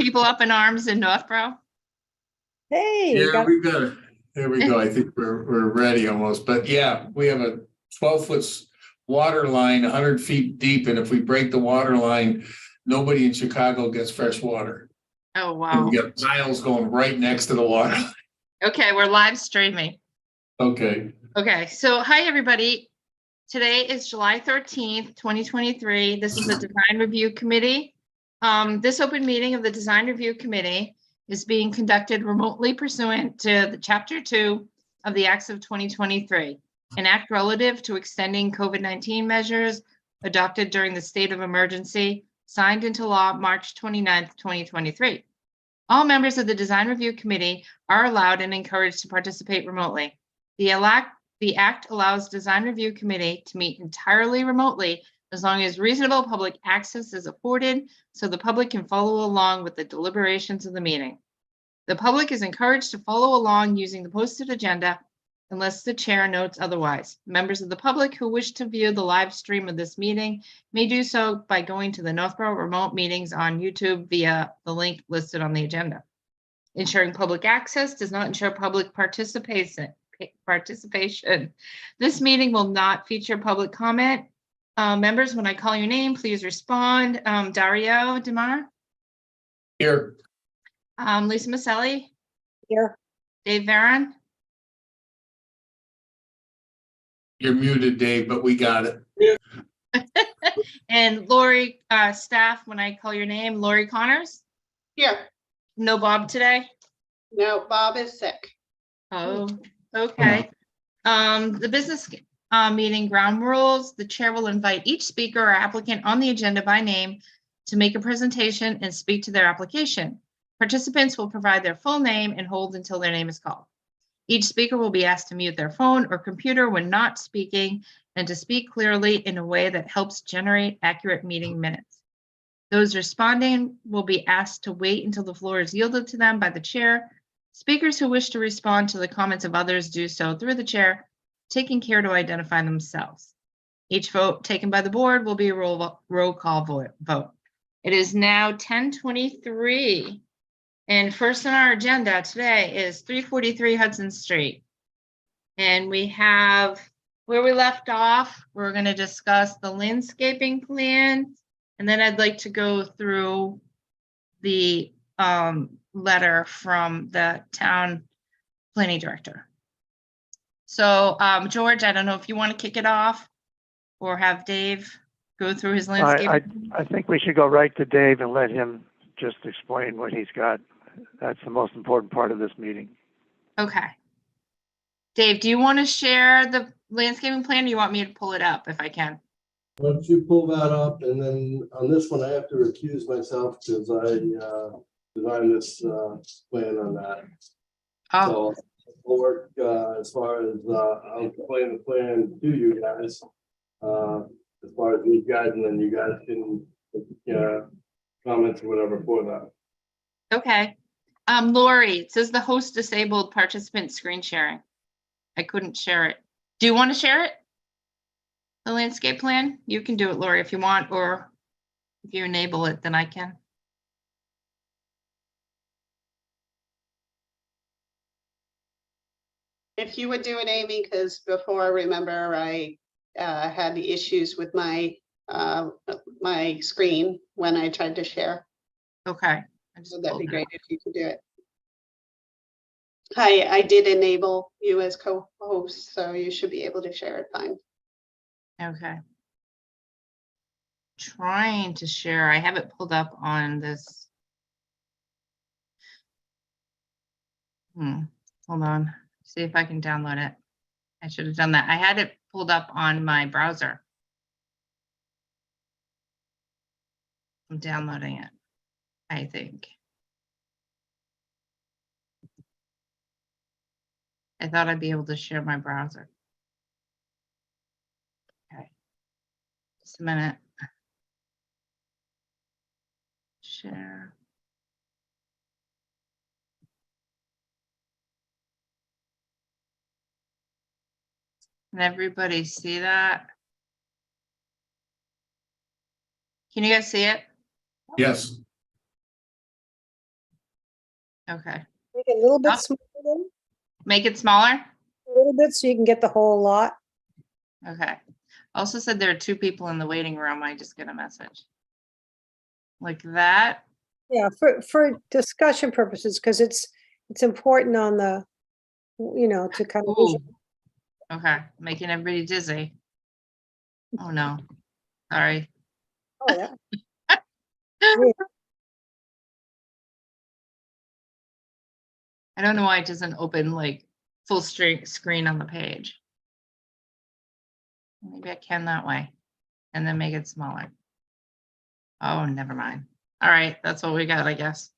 People up in arms in Northborough. Hey, Yeah, we got it. There we go. I think we're ready almost, but yeah, we have a 12-foot water line, 100 feet deep, and if we break the water line, nobody in Chicago gets fresh water. Oh, And wow. we got tiles going right next to the water. Okay, we're live streaming. Okay. Okay, so hi, everybody. Today is July 13th, 2023. This is the Design Review Committee. This open meeting of the Design Review Committee is being conducted remotely pursuant to the Chapter 2 of the Acts of 2023, an act relative to extending COVID-19 measures adopted during the state of emergency, signed into law March 29th, 2023. All members of the Design Review Committee are allowed and encouraged to participate remotely. The act allows Design Review Committee to meet entirely remotely as long as reasonable public access is afforded so the public can follow along with the deliberations of the meeting. The public is encouraged to follow along using the posted agenda unless the chair notes otherwise. Members of the public who wish to view the live stream of this meeting may do so by going to the Northborough Remote Meetings on YouTube via the link listed on the agenda. Ensuring public access does not ensure public participation. This meeting will not feature public comment. Members, when I call your name, please respond. Dario DeMar. Here. Lisa Maselli. here. Dave Varon. You're muted, Dave, but we got it. And Lori, staff, when I call your name, Lori Connors. Here. No Bob today? No, Bob is sick. Oh, okay. The business meeting ground rules. The chair will invite each speaker or applicant on the agenda by name to make a presentation and speak to their application. Participants will provide their full name and hold until their name is called. Each speaker will be asked to mute their phone or computer when not speaking and to speak clearly in a way that helps generate accurate meeting minutes. Those responding will be asked to wait until the floor is yielded to them by the chair. Speakers who wish to respond to the comments of others do so through the chair, taking care to identify themselves. Each vote taken by the board will be a roll call vote. It is now 10:23. And first on our agenda today is 343 Hudson Street. And we have where we left off. We're going to discuss the landscaping plan. And then I'd like to go through the letter from the town planning director. So George, I don't know if you want to kick it off or have Dave go through his landscaping. I think we should go right to Dave and let him just explain what he's got. That's the most important part of this meeting. Okay. Dave, do you want to share the landscaping plan or you want me to pull it up if I can? Why don't you pull that up, and then on this one, I have to recuse myself because I designed this plan on that. Oh, So I'll work as far as I'll explain the plan to you guys as far as these guys, and then you guys can comment or whatever for that. okay. Lori, it says the host disabled participant screen sharing. I couldn't share it. Do you want to share it? The landscape plan? You can do it, Lori, if you want, or if you enable it, then I can. If you would do it, Amy, because before I remember I had the issues with my my screen when I tried to share. Okay. So that'd be great if you could do it. Hi, I did enable you as co-host, so you should be able to share it fine. Okay. Trying to share. I have it pulled up on this. Hold on. See if I can download it. I should have done that. I had it pulled up on my browser. I'm downloading it, I think. I thought I'd be able to share my browser. Okay. Just a minute. Share. Can everybody see that? Can you guys see it? Yes. Okay, Make it a little bit Oh. smaller, then, make it smaller? a little bit, so you can get the whole lot. Okay. Also said there are 2 people in the waiting room. I just get a message. Like that? Yeah, for discussion purposes, because it's important on the, to kind of. Ooh. Okay, making everybody dizzy. Oh, no. Sorry. Oh, yeah. I don't know why it doesn't open like full screen on the page. Maybe I can that way and then make it smaller. Oh, never mind. All right, that's what we got, I guess.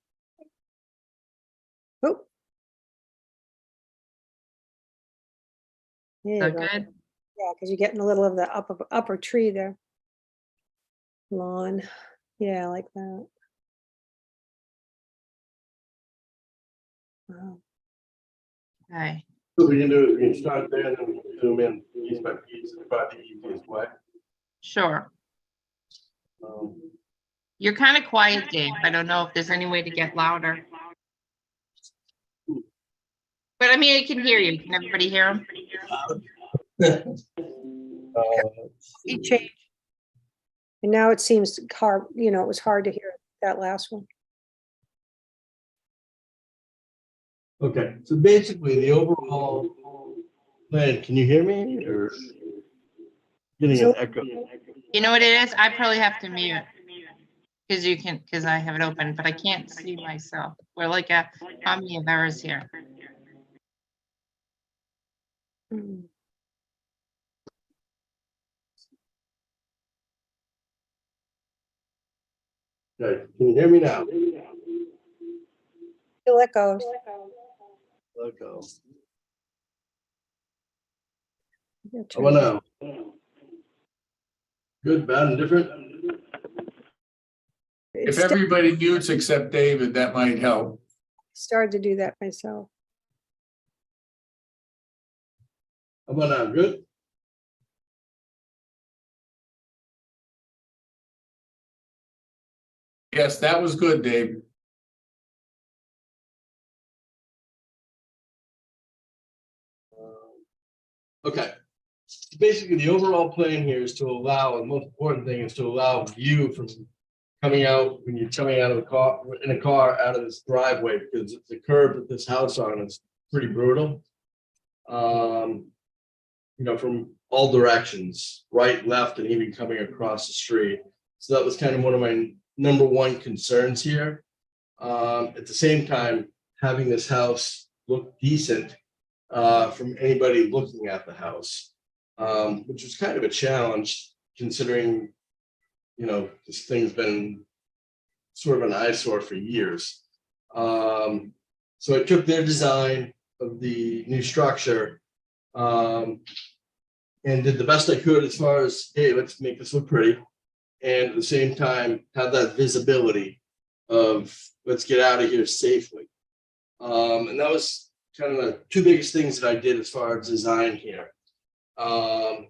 Oh. Is There you that go. good? Yeah, because you're getting a little of the upper tree there. Lawn. Yeah, like that. Wow. Okay, So we can do it, we can start there and then we can zoom in piece by piece, about the easiest way. sure. Um, You're kind of quiet, Dave. I don't know if there's any way to get louder. But I mean, I can hear you. Can everybody hear him? He changed. And now it seems hard, it was hard to hear that last one. Okay, so basically the overall plan, can you hear me or getting an echo? You know what it is? I probably have to mute. Because I have it open, but I can't see myself. We're like a comedy of errors here. Mm. Okay, can you hear me now? Still echoes. Echo. Yeah, How turn about now? Good, bad, and different? It's If everybody mutes except David, that might help. started to do that myself. How about now? Good? Yes, that was good, Dave. Okay. Basically, the overall plan here is to allow, the most important thing is to allow view from coming out, when you're coming out of the car, in a car out of this driveway, because the curve that this house on is pretty brutal. From all directions, right, left, and even coming across the street. So that was kind of one of my number one concerns here. At the same time, having this house look decent from anybody looking at the house, which was kind of a challenge considering, this thing's been sort of an eyesore for years. So I took their design of the new structure and did the best I could as far as, hey, let's make this look pretty. And at the same time, have that visibility of let's get out of here safely. And that was kind of the 2 biggest things that I did as far as design here. And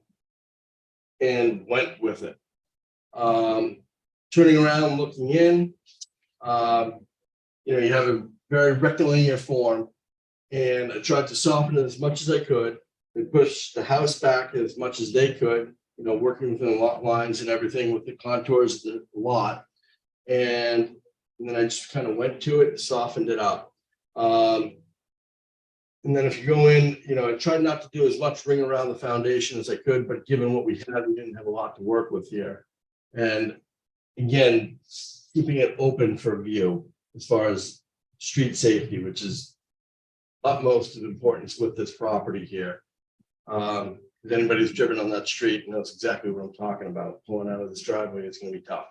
went with it. Turning around, looking in, you have a very rectilinear form, and I tried to soften it as much as I could and push the house back as much as they could, working within lot lines and everything with the contours of the lot. And then I just kind of went to it, softened it up. And then if you go in, I tried not to do as much ring around the foundation as I could, but given what we had, we didn't have a lot to work with here. And again, keeping it open for view as far as street safety, which is utmost of importance with this property here. If anybody's driven on that street knows exactly what I'm talking about. Pulling out of this driveway is going to be tough.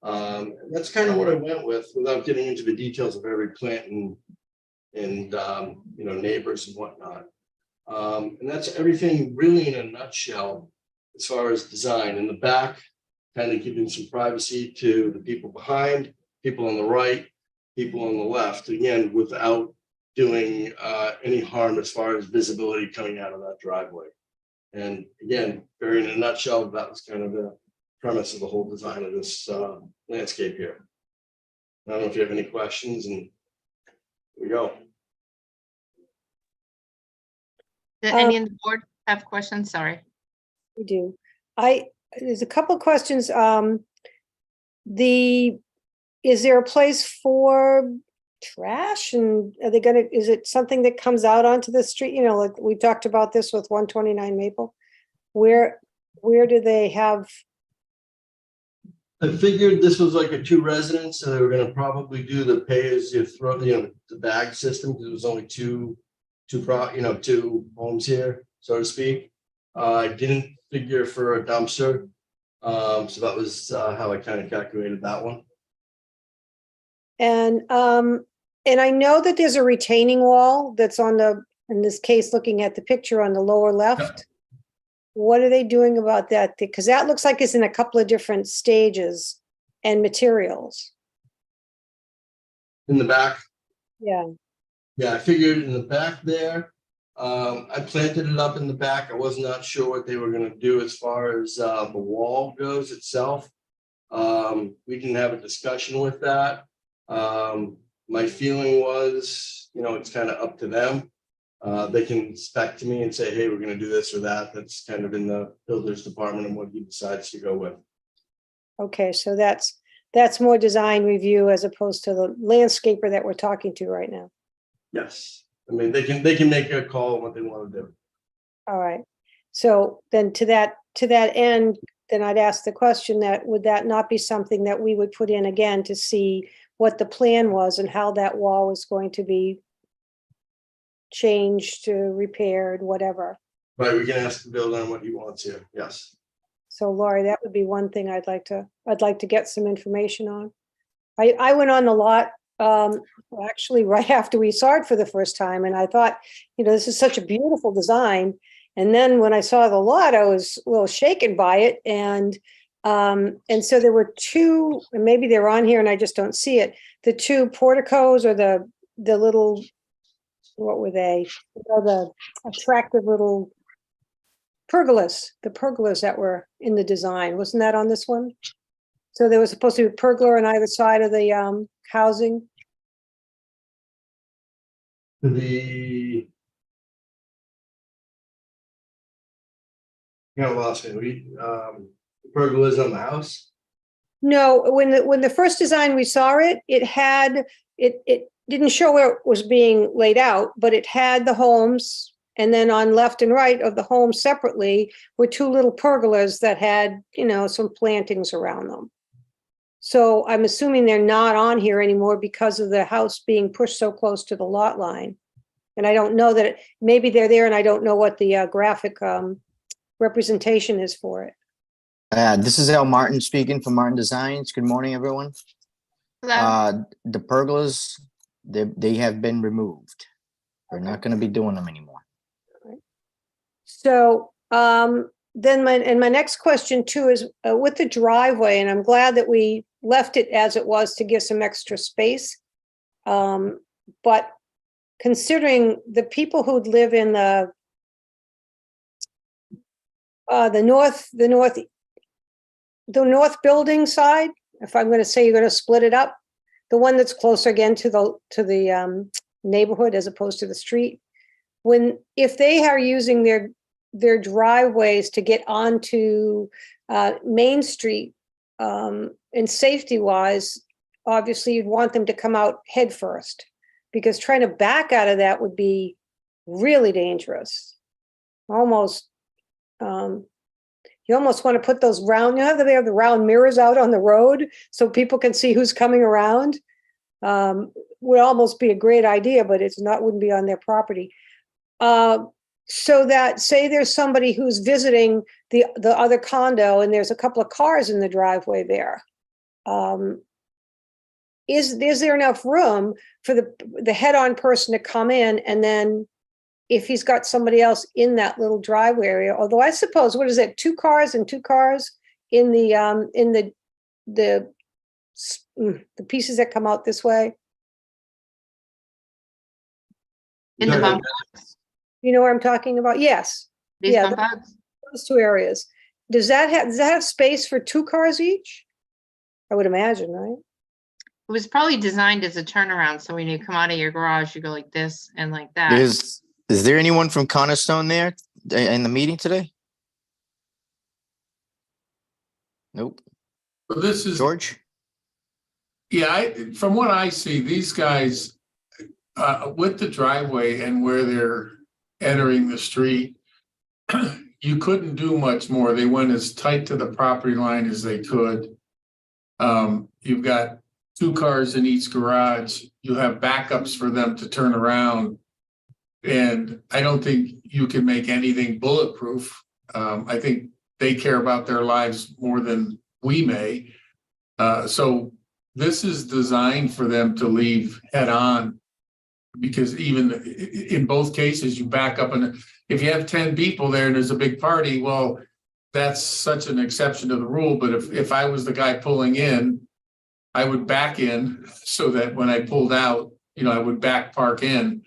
And that's kind of what I went with without getting into the details of every plant and neighbors and whatnot. And that's everything really in a nutshell as far as design. In the back, kind of giving some privacy to the people behind, people on the right, people on the left, again, without doing any harm as far as visibility coming out of that driveway. And again, very in a nutshell, that was kind of the premise of the whole design of this landscape here. I don't know if you have any questions, and we go. Did any in the board have questions? Sorry. We do. There's a couple of questions. Is there a place for trash, and are they gonna, is it something that comes out onto the street? You know, like we talked about this with 129 Maple. Where do they have, I figured this was like a two residence, so they were gonna probably do the pay as you throw, the bag system, because it was only two homes here, so to speak. I didn't figure for a dumpster. So that was how I kind of calculated that one. and I know that there's a retaining wall that's on in this case, looking at the picture on the lower left. What are they doing about that? Because that looks like it's in a couple of different stages and materials. In the back, Yeah, yeah, I figured in the back there. I planted it up in the back. I was not sure what they were gonna do as far as the wall goes itself. We can have a discussion with that. My feeling was, it's kind of up to them. They can spec to me and say, hey, we're gonna do this or that. That's kind of in the builder's department and what he decides to go with. okay, so that's more design review as opposed to the landscaper that we're talking to right now. Yes, I mean, they can make a call on what they want to do. All right. So then to that end, then I'd ask the question that, would that not be something that we would put in again to see what the plan was and how that wall was going to be changed, repaired, whatever? Right, we can ask the builder on what he wants here, yes. So Laurie, that would be one thing I'd like to get some information on. I went on the lot, actually right after we saw it for the first time, and I thought, this is such a beautiful design. And then when I saw the lot, I was a little shaken by it. And so there were two, and maybe they're on here and I just don't see it, the two porticos or the little, what were they? The attractive little pergolas, the pergolas that were in the design. Wasn't that on this one? So there was supposed to be a pergola on either side of the housing. You lost me. Pergolas on the house? No, when the first design we saw it, it didn't show where it was being laid out, but it had the homes, and then on left and right of the homes separately were two little pergolas that had, some plantings around them. So I'm assuming they're not on here anymore because of the house being pushed so close to the lot line. And I don't know that, maybe they're there and I don't know what the graphic representation is for it. This is Al Martin speaking from Martin Designs. Good morning, everyone. Hello. The pergolas, they have been removed. We're not going to be doing them anymore. So then my next question too is with the driveway, and I'm glad that we left it as it was to give some extra space. But considering the people who'd live in the north building side, if I'm going to say you're going to split it up, the one that's closer again to the neighborhood as opposed to the street, if they are using their driveways to get onto Main Street, and safety wise, obviously you'd want them to come out head first, because trying to back out of that would be really dangerous. Almost, you almost want to put those round, they have the round mirrors out on the road so people can see who's coming around. Would almost be a great idea, but wouldn't be on their property. So that, say there's somebody who's visiting the other condo and there's a couple of cars in the driveway there. Is there enough room for the head-on person to come in, and then if he's got somebody else in that little driveway area, although I suppose, what is it, two cars in the pieces that come out this way? In the bump, You know what I'm talking about? Yes. these Yeah, bump outs? those two areas. Does that have space for two cars each? I would imagine, right? It was probably designed as a turnaround, so when you come out of your garage, you go like this and like that. Is there anyone from Cornerstone there in the meeting today? Nope. But this is, George? yeah, from what I see, these guys, with the driveway and where they're entering the street, you couldn't do much more. They went as tight to the property line as they could. You've got 2 cars in each garage. You have backups for them to turn around. And I don't think you can make anything bulletproof. I think they care about their lives more than we may. So this is designed for them to leave head on. Because even in both cases, you back up, and if you have 10 people there and there's a big party, well, that's such an exception to the rule. But if I was the guy pulling in, I would back in so that when I pulled out, I would back park in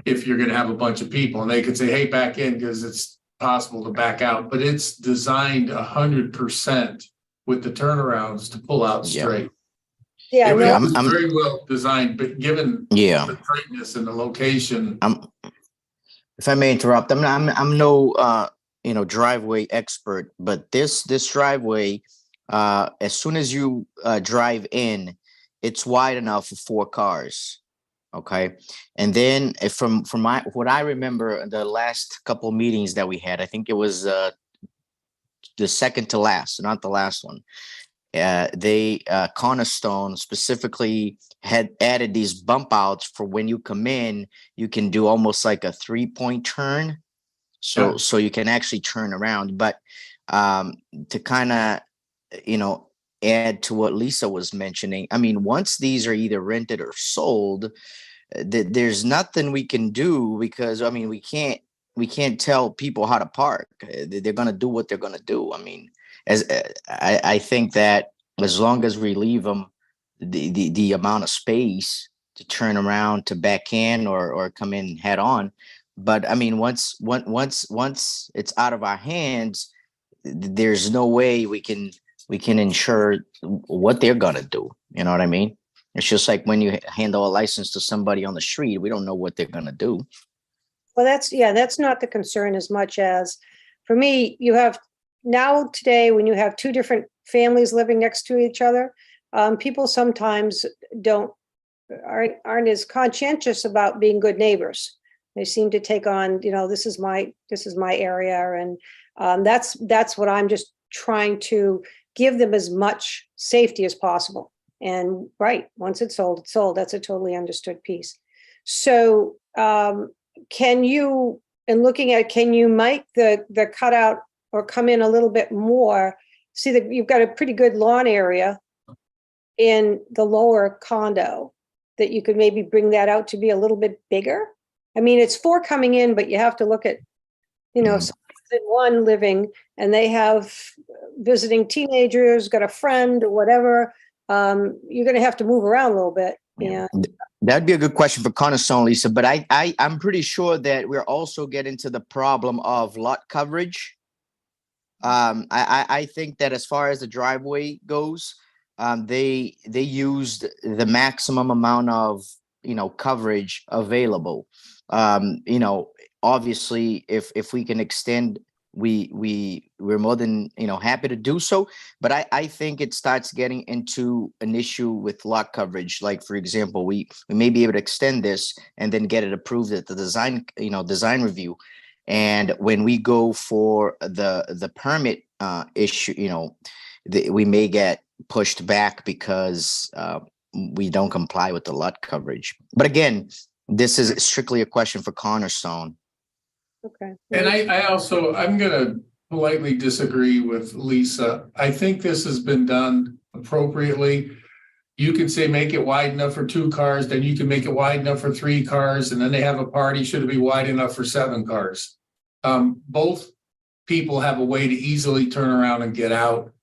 if you're going to have a bunch of people, and they could say, hey, back in, because it's possible to back out. But it's designed 100% with the turnarounds to pull out Yeah. straight. Yeah, It no, was very well designed, but given Yeah. the tightness and the location, If I may interrupt, I'm no driveway expert, but this driveway, as soon as you drive in, it's wide enough for 4 cars. Okay, and then from what I remember, the last couple meetings that we had, I think it was the second to last, not the last one. They Cornerstone specifically had added these bump outs for when you come in, you can do almost like a 3-point turn. So you can actually turn around. But to kind of, add to what Lisa was mentioning, I mean, once these are either rented or sold, there's nothing we can do, because I mean, we can't tell people how to park. They're going to do what they're going to do. I mean, as I think that as long as we leave them the amount of space to turn around, to back in or come in head on. But I mean, once it's out of our hands, there's no way we can ensure what they're gonna do. You know what I mean? It's just like when you handle a license to somebody on the street, we don't know what they're gonna do. well, that's not the concern as much as, for me, you have now today, when you have 2 different families living next to each other, people sometimes aren't as conscientious about being good neighbors. They seem to take on, this is my area, and that's what I'm just trying to give them, as much safety as possible. And right, once it's sold, it's sold. That's a totally understood piece. So can you make the cutout or come in a little bit more? See that you've got a pretty good lawn area in the lower condo, that you could maybe bring that out to be a little bit bigger. I mean, it's 4 coming in, but you have to look at, somebody's in one living and they have visiting teenagers, got a friend or whatever. You're going to have to move around a little bit. Yeah. That'd be a good question for Cornerstone, Lisa. But I'm pretty sure that we're also getting to the problem of lot coverage. I think that as far as the driveway goes, they used the maximum amount of coverage available. Obviously, if we can extend, we're more than happy to do so. But I think it starts getting into an issue with lot coverage. Like, for example, we may be able to extend this and then get it approved at the design review. And when we go for the permit issue, we may get pushed back because we don't comply with the lot coverage. But again, this is strictly a question for Cornerstone. Okay. and I'm gonna politely disagree with Lisa. I think this has been done appropriately. You can say, make it wide enough for 2 cars, then you can make it wide enough for 3 cars, and then they have a party, should it be wide enough for 7 cars? Both people have a way to easily turn around and get out.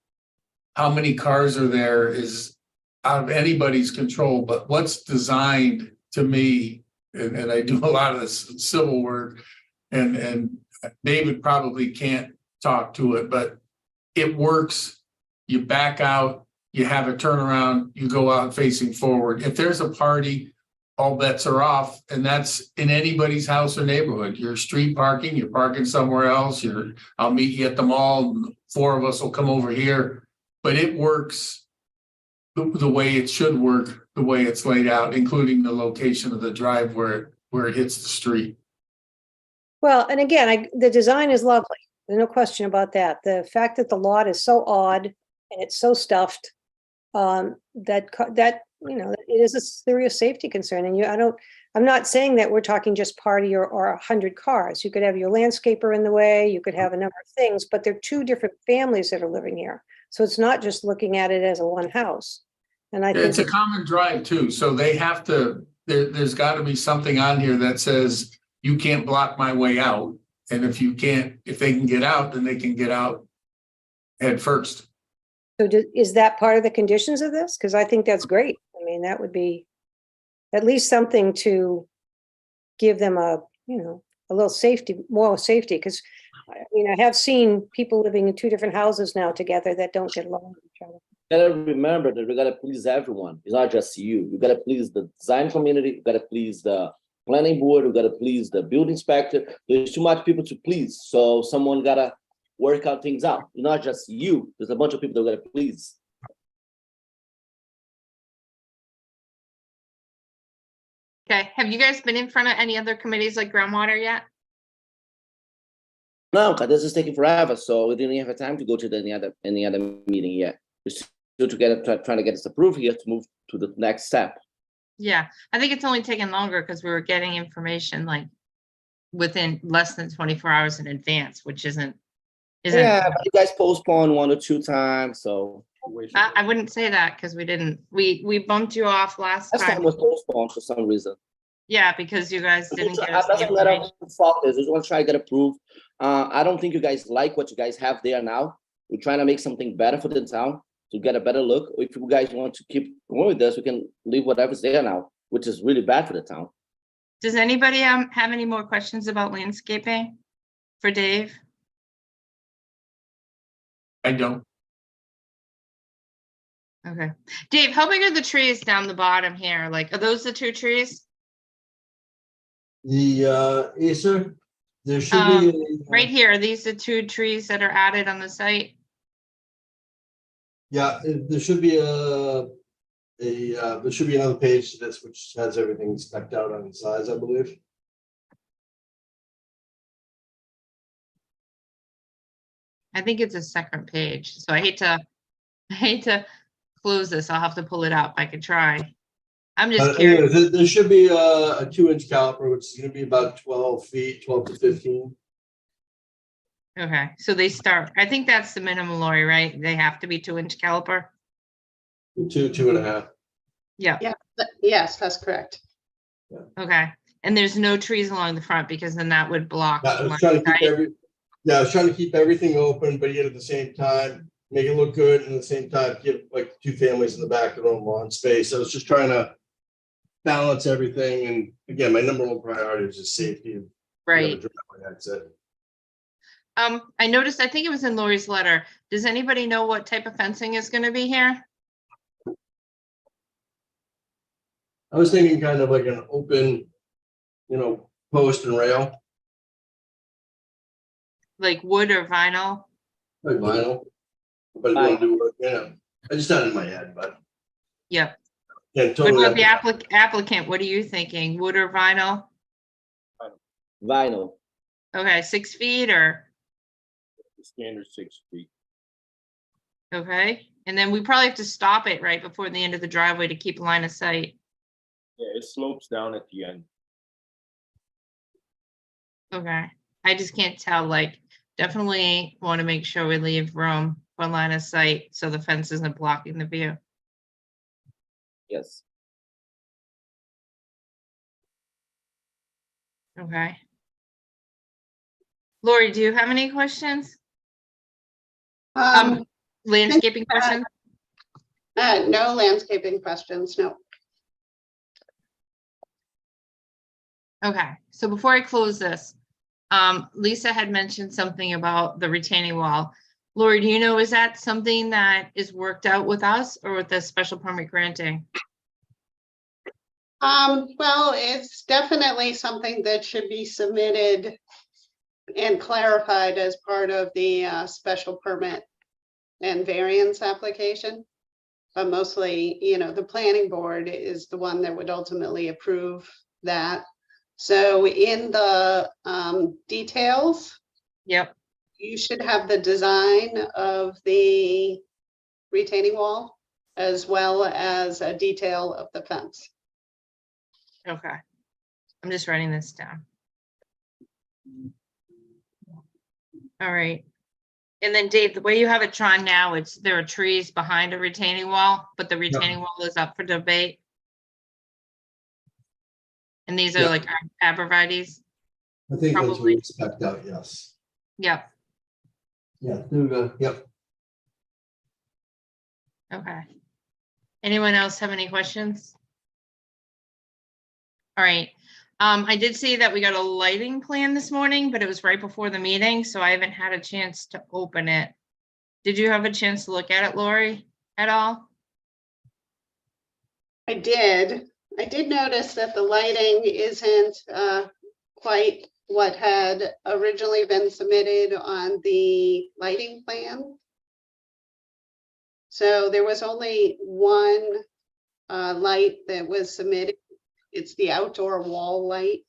How many cars are there is out of anybody's control, but what's designed, to me, and I do a lot of this civil work, and David probably can't talk to it, but it works. You back out, you have a turnaround, you go out facing forward. If there's a party, all bets are off, and that's in anybody's house or neighborhood. You're street parking, you're parking somewhere else, I'll meet you at the mall, 4 of us will come over here. But it works the way it should work, the way it's laid out, including the location of the drive where it hits the street. Well, and again, the design is lovely. There's no question about that. The fact that the lot is so odd and it's so stuffed, that it is a serious safety concern. And I'm not saying that we're talking just party or 100 cars. You could have your landscaper in the way, you could have a number of things, but they're 2 different families that are living here. So it's not just looking at it as a one house. And I think It's a common drive too, so they have to, there's got to be something on here that says you can't block my way out. And if they can get out, then they can get out head first. so. Is that part of the conditions of this? Because I think that's great. I mean, that would be at least something to give them a little safety, moral safety. Because I have seen people living in 2 different houses now together that don't get along with each other. Gotta remember that we gotta please everyone. It's not just you. You gotta please the design community. You gotta please the planning board. You gotta please the building inspector. There's too much people to please, so someone gotta work out things out. It's not just you. There's a bunch of people that gotta please. Okay, have you guys been in front of any other committees like groundwater yet? No, because this is taking forever, so we didn't have time to go to any other meeting yet. We're still trying to get this approved here to move to the next step. Yeah, I think it's only taken longer because we were getting information like within less than 24 hours in advance, which isn't. Yeah, but you guys postponed 1 or 2 times, so. I wouldn't say that because we didn't. We bumped you off last Last time time. was postponed for some reason. Yeah, because you guys didn't get us the Doesn't matter information. who fault is. We just want to try to get approved. I don't think you guys like what you guys have there now. We're trying to make something better for the town to get a better look. If you guys want to keep going with this, we can leave whatever's there now, which is really bad for the town. Does anybody have any more questions about landscaping for Dave? I don't. Okay, Dave, how big are the trees down the bottom here? Like, are those the 2 trees? Acer, there should be. Right here, are these the 2 trees that are added on the site? Yeah, there should be there should be another page to this which has everything spec'd out on the size, I believe. I think it's a second page, so I hate to close this. I'll have to pull it up. I could try. I'm just curious. Anyways, there should be a 2-inch caliper, which is gonna be about 12 feet, 12 to 15. Okay, so they start, I think that's the minimum, Lori, right? They have to be 2-inch caliper? 2.5. Yeah, Yes, that's correct. okay. And there's no trees along the front because then that would block. I was line trying to sight. keep everything open, but yet at the same time, make it look good, and at the same time, give like 2 families in the back their own lawn space. I was just trying to balance everything, and again, my number 1 priority is just safety. Right. That's it. I noticed, I think it was in Lori's letter. Does anybody know what type of fencing is gonna be here? I was thinking kind of like an open, post and rail, Like wood or vinyl? like vinyl. But you want to do it, I just had it in my head, but Yep. yeah, What totally. about the applicant? What are you thinking? Wood or vinyl? Vinyl, Okay, 6 feet or, standard 6 feet. okay. And then we probably have to stop it right before the end of the driveway to keep line of sight. Yeah, it slopes down at the end. Okay, I just can't tell, like, definitely want to make sure we leave room for line of sight so the fence isn't blocking the view. Yes. Okay. Lori, do you have any questions? Landscaping questions? No landscaping questions, no. Okay, so before I close this, Lisa had mentioned something about the retaining wall. Lori, do you know, is that something that is worked out with us or with the special permit granting? Well, it's definitely something that should be submitted and clarified as part of the special permit and variance application. But mostly, the planning board is the one that would ultimately approve that. So in the details, Yep, you should have the design of the retaining wall as well as a detail of the fence. okay. I'm just writing this down. All right. And then Dave, the way you have it drawn now, there are trees behind a retaining wall, but the retaining wall is up for debate. And these are Yeah. like arborvitae's? I think that's what Probably. we expect out, yes. Yep, Yeah, yep. okay. Anyone else have any questions? All right, I did see that we got a lighting plan this morning, but it was right before the meeting, so I haven't had a chance to open it. Did you have a chance to look at it, Lori, at all? I did notice that the lighting isn't quite what had originally been submitted on the lighting plan. So there was only one light that was submitted. It's the outdoor wall light.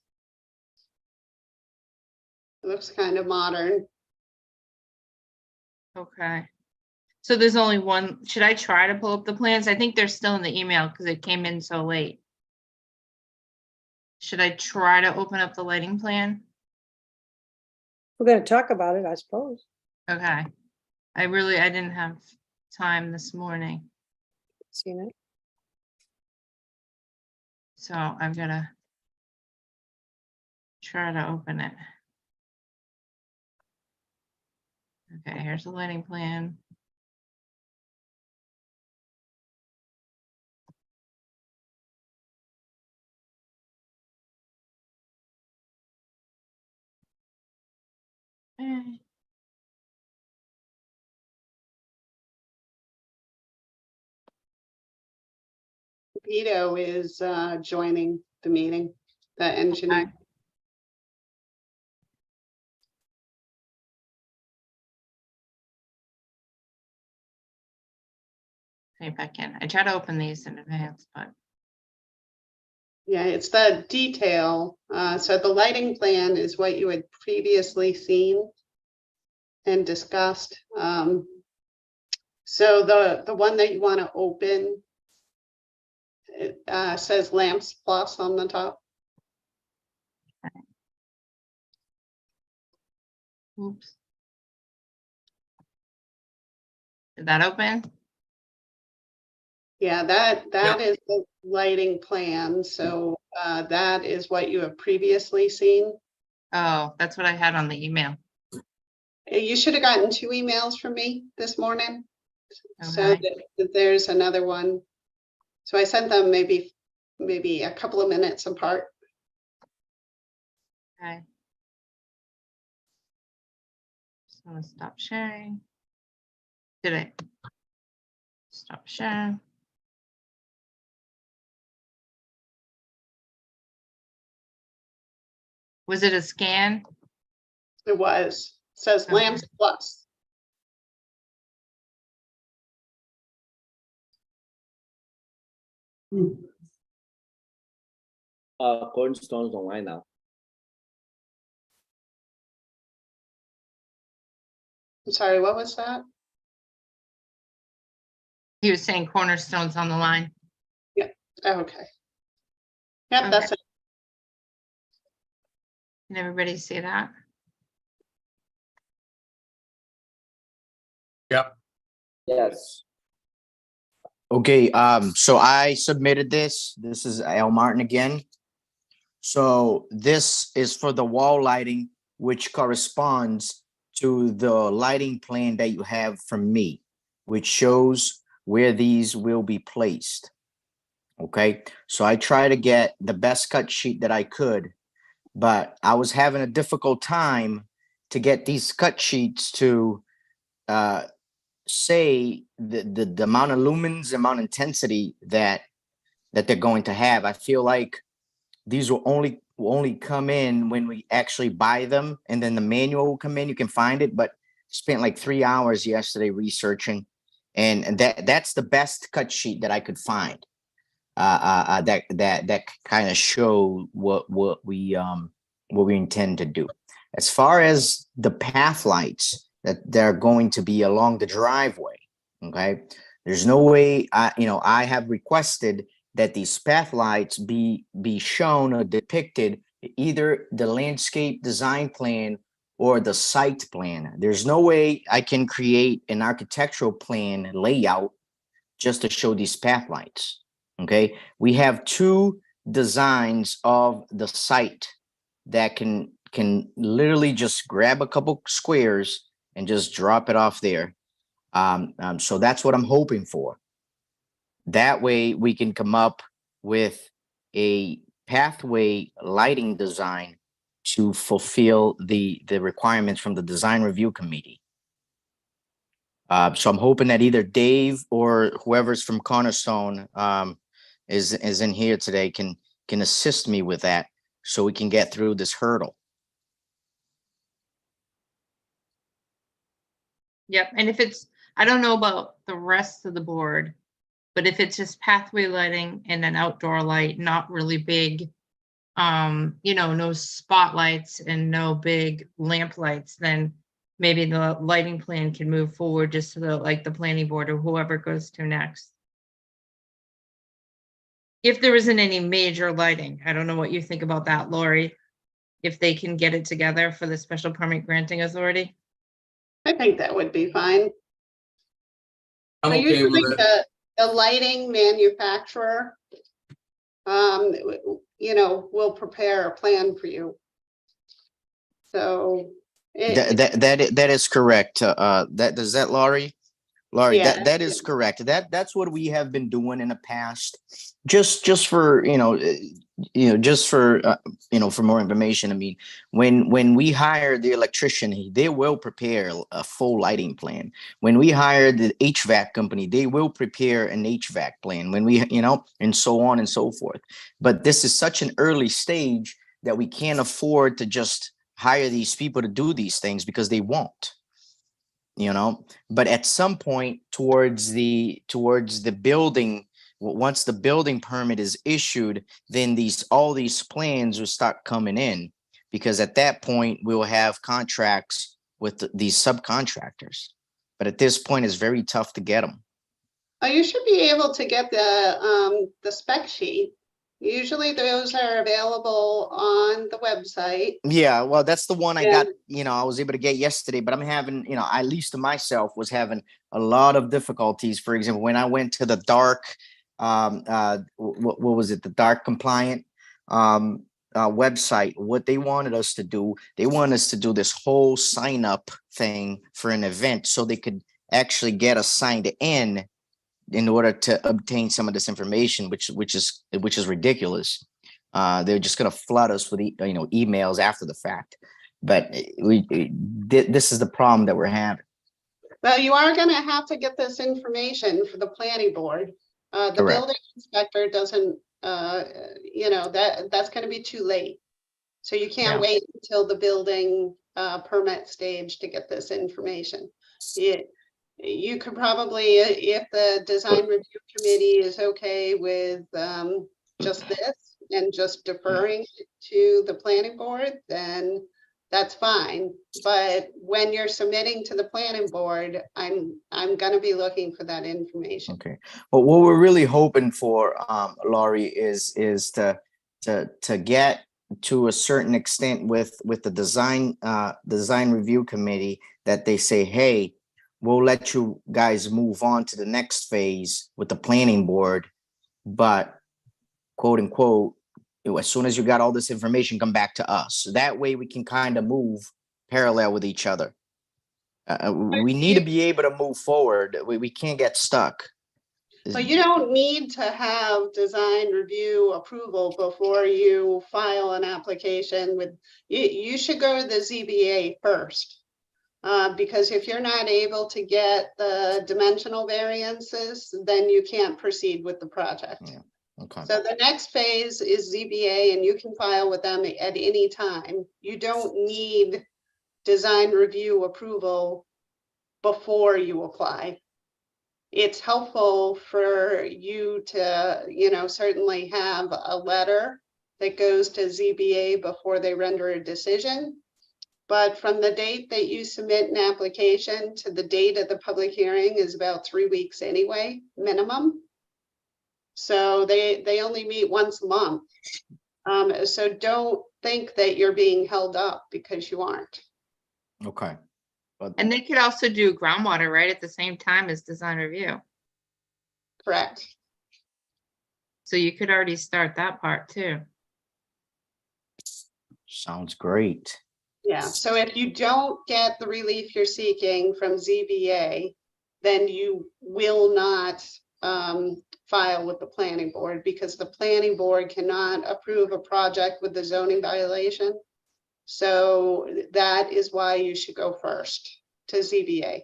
It looks kind of modern. Okay. So there's only one. Should I try to pull up the plans? I think they're still in the email because it came in so late. Should I try to open up the lighting plan? We're gonna talk about it, I suppose. Okay. I didn't have time this morning, Seen it. so I've got to try to open it. Okay, here's the lighting plan. Okay. Vito is joining the meeting, the engineer. Okay. Let me back in. I try to open these in advance, but Yeah, it's the detail. So the lighting plan is what you had previously seen and discussed. So the one that you want to open, it says lamps plus on the top. oops. Did that open? Yeah, that is the lighting plan. So that is what you have previously seen. Oh, that's what I had on the email. You should have gotten 2 emails from me this morning. So Okay. there's another one. So I sent them maybe a couple of minutes apart. Okay. Just want to stop sharing. Did it? Stop sharing. Was it a scan? It was, says Okay. lamps plus. Cornerstone's online now. I'm sorry, what was that? He was saying Cornerstone's on the line. Oh, okay. Yep, Okay. that's it. Can everybody see that? Yes. Okay, so I submitted this. This is Al Martin again. So this is for the wall lighting, which corresponds to the lighting plan that you have from me, which shows where these will be placed. Okay, so I try to get the best cut sheet that I could, but I was having a difficult time to get these cut sheets to say the amount of lumens, amount of intensity that they're going to have. I feel like these will only come in when we actually buy them, and then the manual will come in. You can find it, but spent like 3 hours yesterday researching, and that's the best cut sheet that I could find. That kind of show what we intend to do. As far as the path lights that they're going to be along the driveway, okay, there's no way I have requested that these path lights be shown or depicted either the landscape design plan or the site plan. There's no way I can create an architectural plan layout just to show these path lights. Okay, we have 2 designs of the site that can literally just grab a couple squares and just drop it off there. So that's what I'm hoping for. That way we can come up with a pathway lighting design to fulfill the requirements from the design review committee. So I'm hoping that either Dave or whoever's from Cornerstone is in here today can assist me with that, so we can get through this hurdle. Yep, and if it's, I don't know about the rest of the board, but if it's just pathway lighting and an outdoor light, not really big, no spotlights and no big lamp lights, then maybe the lighting plan can move forward just so that, like, the planning board or whoever goes to next. If there isn't any major lighting, I don't know what you think about that, Lori, if they can get it together for the special permit granting authority. I think that would be fine. I'm So okay usually with it. the lighting manufacturer, will prepare a plan for you. So. That is correct. That Laurie? Laurie, Yeah. that is correct. That's what we have been doing in the past. Just for for more information. I mean, when we hire the electrician, they will prepare a full lighting plan. When we hire the HVAC company, they will prepare an HVAC plan. When we, and so on and so forth. But this is such an early stage that we can't afford to just hire these people to do these things, because they won't. But at some point towards the building, once the building permit is issued, then all these plans will start coming in, because at that point we will have contracts with these subcontractors. But at this point, it's very tough to get them. Oh, you should be able to get the spec sheet. Usually those are available on the website. Yeah, well, that's the one I got, I was able to get yesterday, but I'm having, at least to myself, was having a lot of difficulties. For example, when I went to the dark, what was it? The dark compliant website, what they wanted us to do, they want us to do this whole sign up thing for an event so they could actually get us signed in order to obtain some of this information, which is ridiculous. They're just going to flood us with emails after the fact. But this is the problem that we're having. Well, you are going to have to get this information for the planning board. The Correct. building inspector doesn't, that's going to be too late. So you can't wait until the building permit stage to get this information. You could probably, if the design review committee is okay with just this and just deferring it to the planning board, then that's fine. But when you're submitting to the planning board, I'm going to be looking for that information. Okay. Well, what we're really hoping for, Laurie, is to get to a certain extent with the design review committee, that they say, hey, we'll let you guys move on to the next phase with the planning board, but quote unquote, as soon as you got all this information, come back to us. So that way we can kind of move parallel with each other. We need to be able to move forward. We can't get stuck. So you don't need to have design review approval before you file an application with, you should go to the ZBA first. Because if you're not able to get the dimensional variances, then you can't proceed with the project. Yeah. Okay. So the next phase is ZBA, and you can file with them at any time. You don't need design review approval before you apply. It's helpful for you to, certainly have a letter that goes to ZBA before they render a decision. But from the date that you submit an application to the date of the public hearing is about 3 weeks anyway, minimum. So they only meet once a month. So don't think that you're being held up because you aren't. Okay. But And they could also do groundwater, right, at the same time as design review. Correct. So you could already start that part too. sounds great. Yeah, so if you don't get the relief you're seeking from ZBA, then you will not file with the planning board, because the planning board cannot approve a project with the zoning violation. So that is why you should go first to ZBA.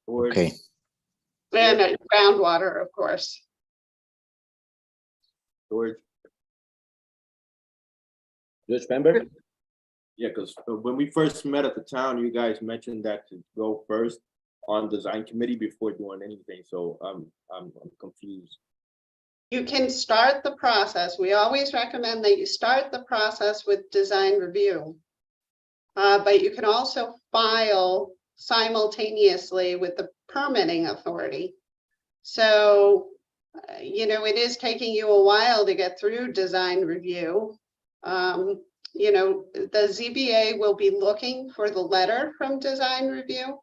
George, Okay. And groundwater, of course. George, Judge Pember? yeah, because when we first met at the town, you guys mentioned that to go first on design committee before doing anything. So I'm confused. You can start the process. We always recommend that you start the process with design review. But you can also file simultaneously with the permitting authority. So, it is taking you a while to get through design review. The ZBA will be looking for the letter from design review,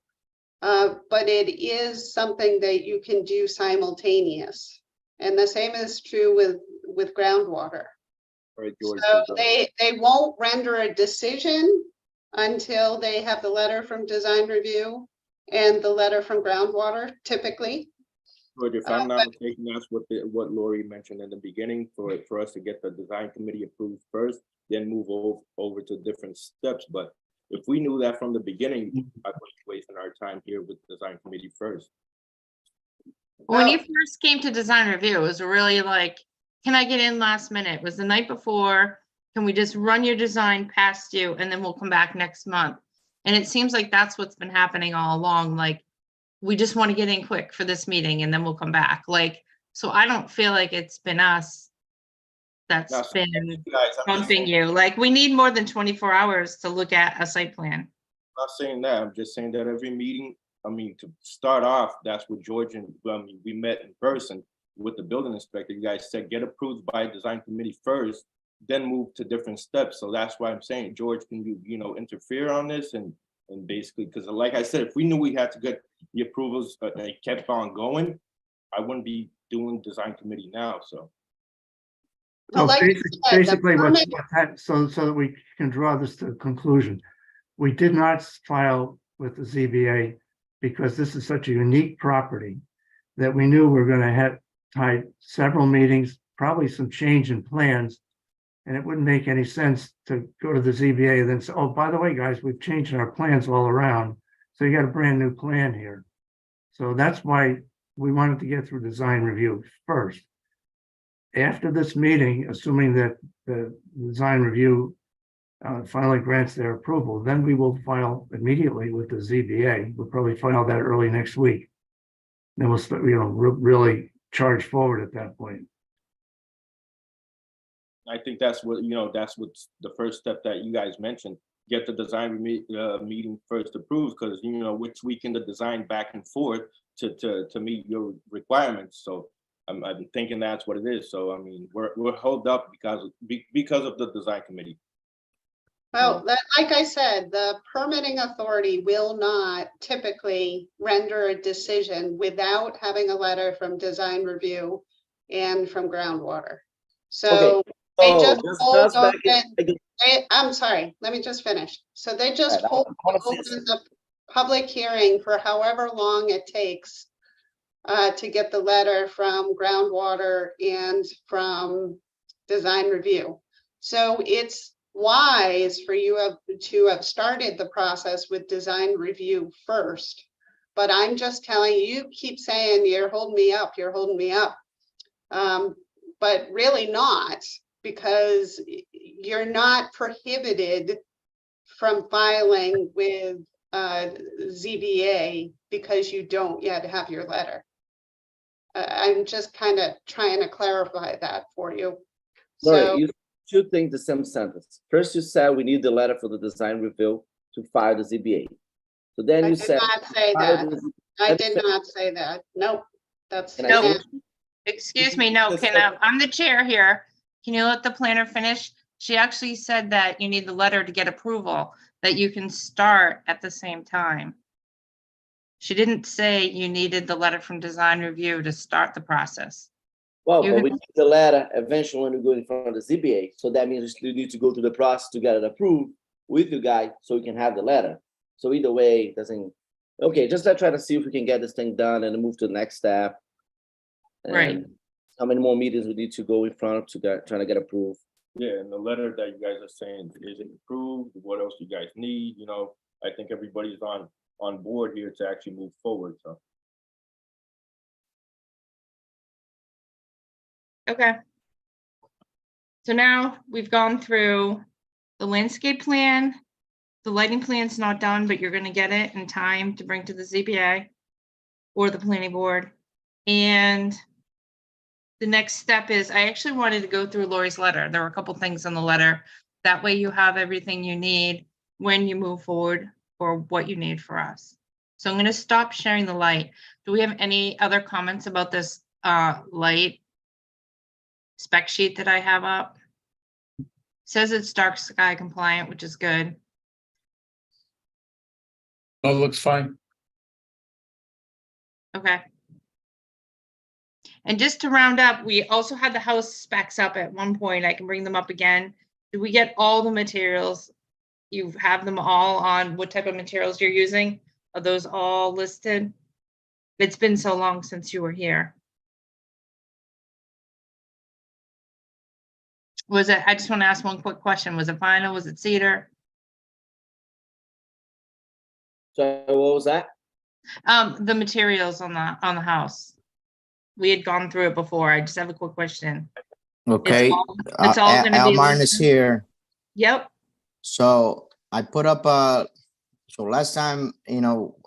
but it is something that you can do simultaneous. And the same is true with groundwater. All right, George. So they won't render a decision until they have the letter from design review and the letter from groundwater, typically. George, if I'm not mistaken, that's what Lori mentioned in the beginning, for us to get the design committee approved first, then move over to different steps. But if we knew that from the beginning, I wouldn't be wasting our time here with design committee first. When you first came to design review, it was really like, can I get in last minute? It was the night before. Can we just run your design past you and then we'll come back next month? And it seems like that's what's been happening all along. Like, we just want to get in quick for this meeting and then we'll come back. Like, so I don't feel like it's been us that's been bumping you. Like, we need more than 24 hours to look at a site plan. I'm not saying that. I'm just saying that every meeting, to start off, that's what George and we met in person with the building inspector. You guys said get approved by design committee first, then move to different steps. So that's why I'm saying, George, can you interfere on this and basically, because like I said, if we knew we had to get the approvals, they kept on going, I wouldn't be doing design committee now. So. Well, like you said, Basically, the what's permit- happened, so that we can draw this to a conclusion. We did not file with the ZBA because this is such a unique property that we knew we were gonna have tied several meetings, probably some change in plans. And it wouldn't make any sense to go to the ZBA and then say, oh, by the way, guys, we've changed our plans all around. So you got a brand new plan here. So that's why we wanted to get through design review first. After this meeting, assuming that the design review finally grants their approval, then we will file immediately with the ZBA. We'll probably file that early next week. Then we'll start, really charge forward at that point. I think that's what, that's what's the first step that you guys mentioned. Get the design meeting first approved, because, we're tweaking the design back and forth to meet your requirements. So I'm thinking that's what it is. So, we're held up because of the design committee. Well, like I said, the permitting authority will not typically render a decision without having a letter from design review and from groundwater. So they just hold open. I'm sorry, let me just finish. So they just hold open the public hearing for however long it takes to get the letter from groundwater and from design review. So it's wise for you to have started the process with design review first. But I'm just telling you, you keep saying you're holding me up, you're holding me up. But really not, because you're not prohibited from filing with ZBA because you don't yet have your letter. I'm just kind of trying to clarify that for you. Lori, So, you should think the same sentence. First, you said we need the letter for the design review to file the ZBA. So then I you did said. not say file that. the- I did not say that. Nope. That's, Can I Nope. finish? Excuse me, no, I'm the chair here. Can you let the planner finish? She actually said that you need the letter to get approval, that you can start at the same time. She didn't say you needed the letter from design review to start the process. Well, You but can- we need the letter eventually when we go in front of the ZBA. So that means you need to go through the process to get it approved with you guys so we can have the letter. So either way, it doesn't, okay, just let's try to see if we can get this thing done and move to the next step. Right. And how many more meetings we need to go in front of to get, trying to get approved. Yeah, and the letter that you guys are saying, is it approved? What else you guys need? You know, I think everybody's on board here to actually move forward, so. Okay. So now we've gone through the landscape plan. The lighting plan's not done, but you're gonna get it in time to bring to the ZBA or the planning board. And the next step is, I actually wanted to go through Lori's letter. There were a couple things in the letter. That way you have everything you need when you move forward or what you need for us. So I'm gonna stop sharing the light. Do we have any other comments about this light spec sheet that I have up? Says it's dark sky compliant, which is good. Oh, looks fine. Okay. And just to round up, we also had the house specs up at one point. I can bring them up again. Did we get all the materials? You have them all on what type of materials you're using? Are those all listed? It's been so long since you were here. Was it, I just want to ask one quick question. Was it vinyl? Was it cedar? So what was that? The materials on the house. We had gone through it before. I just have a quick question. Okay, It's all gonna Al be Martin is listed? here. Yep, So I put up so last time,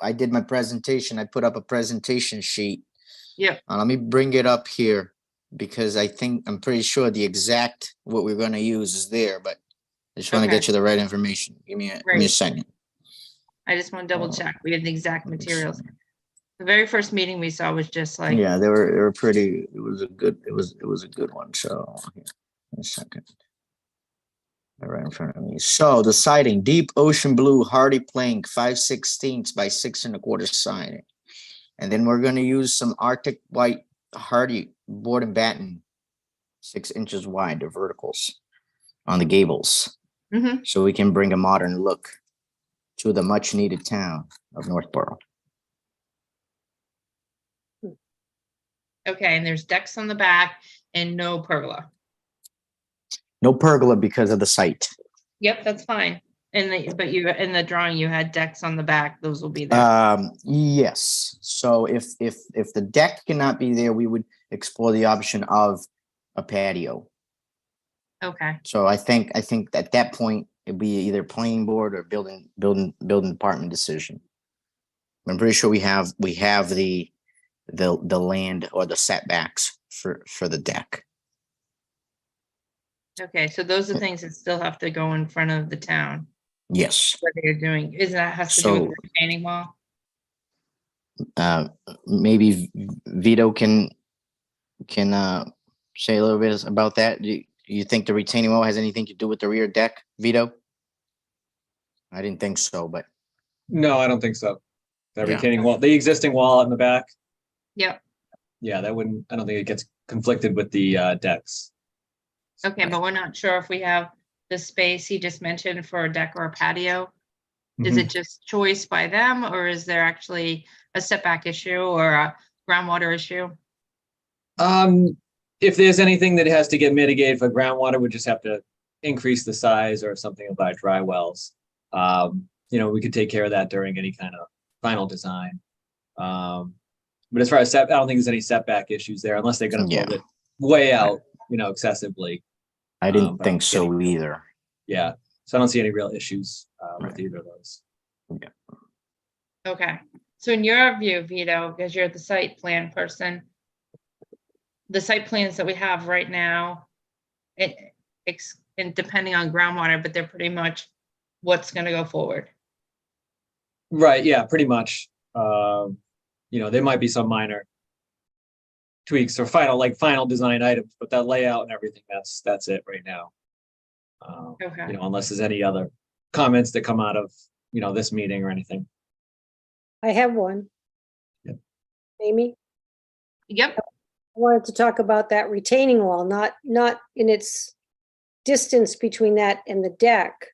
I did my presentation, I put up a presentation sheet. yep, Let me bring it up here because I'm pretty sure the exact, what we're gonna use is there, but I just want to Okay. get you the right information. Give me a Great. second. I just want to double Oh, check. We had the exact let me materials. see. The very first meeting we saw was just like, Yeah, they were pretty, it was a good one, so, here, a second. They're right in front of me. So the siding, deep ocean blue, hardy plank, 5/16 by 6 1/4 siding. And then we're gonna use some Arctic white hardy board and batten, 6 inches wide, the verticals on the gables. mhm, So we can bring a modern look to the much needed town of Northborough. okay, and there's decks on the back and no pergola. No pergola because of the site. Yep, that's fine. But you, in the drawing, you had decks on the back. Those will be there. Yes. So if the deck cannot be there, we would explore the option of a patio. Okay, So I think at that point, it'd be either planning board or building department decision. I'm pretty sure we have the land or the setbacks for the deck. okay, so those are things that still have to go in front of the town. Yes. What they're doing, is that has to do with So- the retaining wall? Maybe Vito can say a little bit about that. Do you think the retaining wall has anything to do with the rear deck, Vito? I didn't think so, but No, I don't think so. That Yeah. retaining wall, the existing wall in the back, Yep, yeah, I don't think it gets conflicted with the decks. okay, but we're not sure if we have the space he just mentioned for a deck or a patio. Is it just choice by them, or is there actually a setback issue or a groundwater issue? If there's anything that has to get mitigated for groundwater, we just have to increase the size or something about dry wells, we could take care of that during any kind of final design. But as far as I don't think there's any setback issues there unless they're going to build it way out, excessively. I didn't But think so either. Yeah. So I don't see any real issues with either of those. Okay, so in your view, Vito, because you're the site plan person, the site plans that we have right now, and depending on groundwater, but they're pretty much what's going to go forward. Right. Yeah, pretty much. There might be some minor tweaks or final design items, but that layout and everything, that's it right now. Okay. Unless there's any other comments that come out of, this meeting or anything. I have one. Yep. Amy, Yep. I wanted to talk about that retaining wall, not in its distance between that and the deck,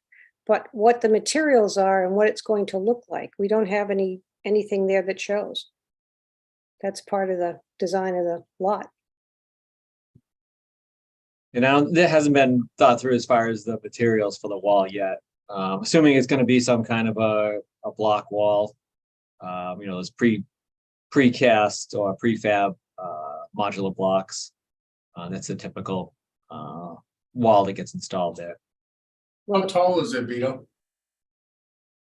but what the materials are and what it's going to look like. We don't have anything there that shows. That's part of the design of the lot. That hasn't been thought through as far as the materials for the wall yet. Assuming it's going to be some kind of a block wall, those precast or prefab modular blocks. That's a typical wall that gets installed there. How tall is it, Vito?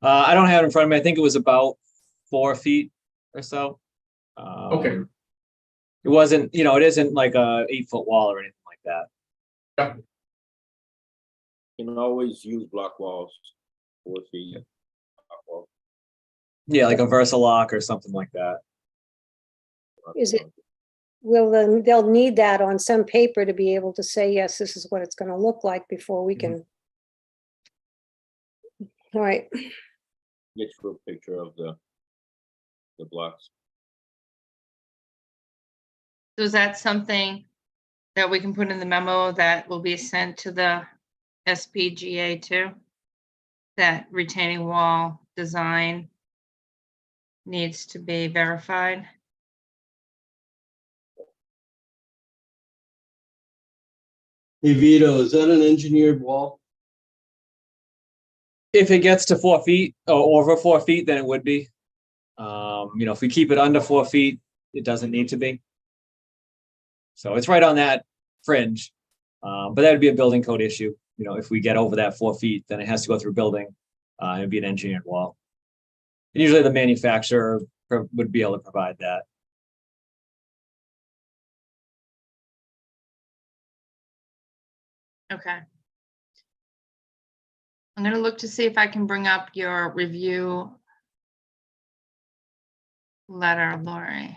I don't have it in front of me. I think it was about 4 feet or so. Okay. It wasn't, it isn't like a 8-foot wall or anything like that. Yep. You can always use block walls, 4 feet. Block wall. Yeah, like a Versalock or something like that. Is it, they'll need that on some paper to be able to say, yes, this is what it's going to look like before we can. All right. Get you a picture of the blocks. So is that something that we can put in the memo that will be sent to the SPGA too? That retaining wall design needs to be verified? Hey Vito, is that an engineered wall? If it gets to 4 feet or over 4 feet, then it would be. If we keep it under 4 feet, it doesn't need to be. So it's right on that fringe. But that would be a building code issue. If we get over that 4 feet, then it has to go through building. It'd be an engineered wall. And usually the manufacturer would be able to provide that. Okay. I'm going to look to see if I can bring up your review letter, Lori.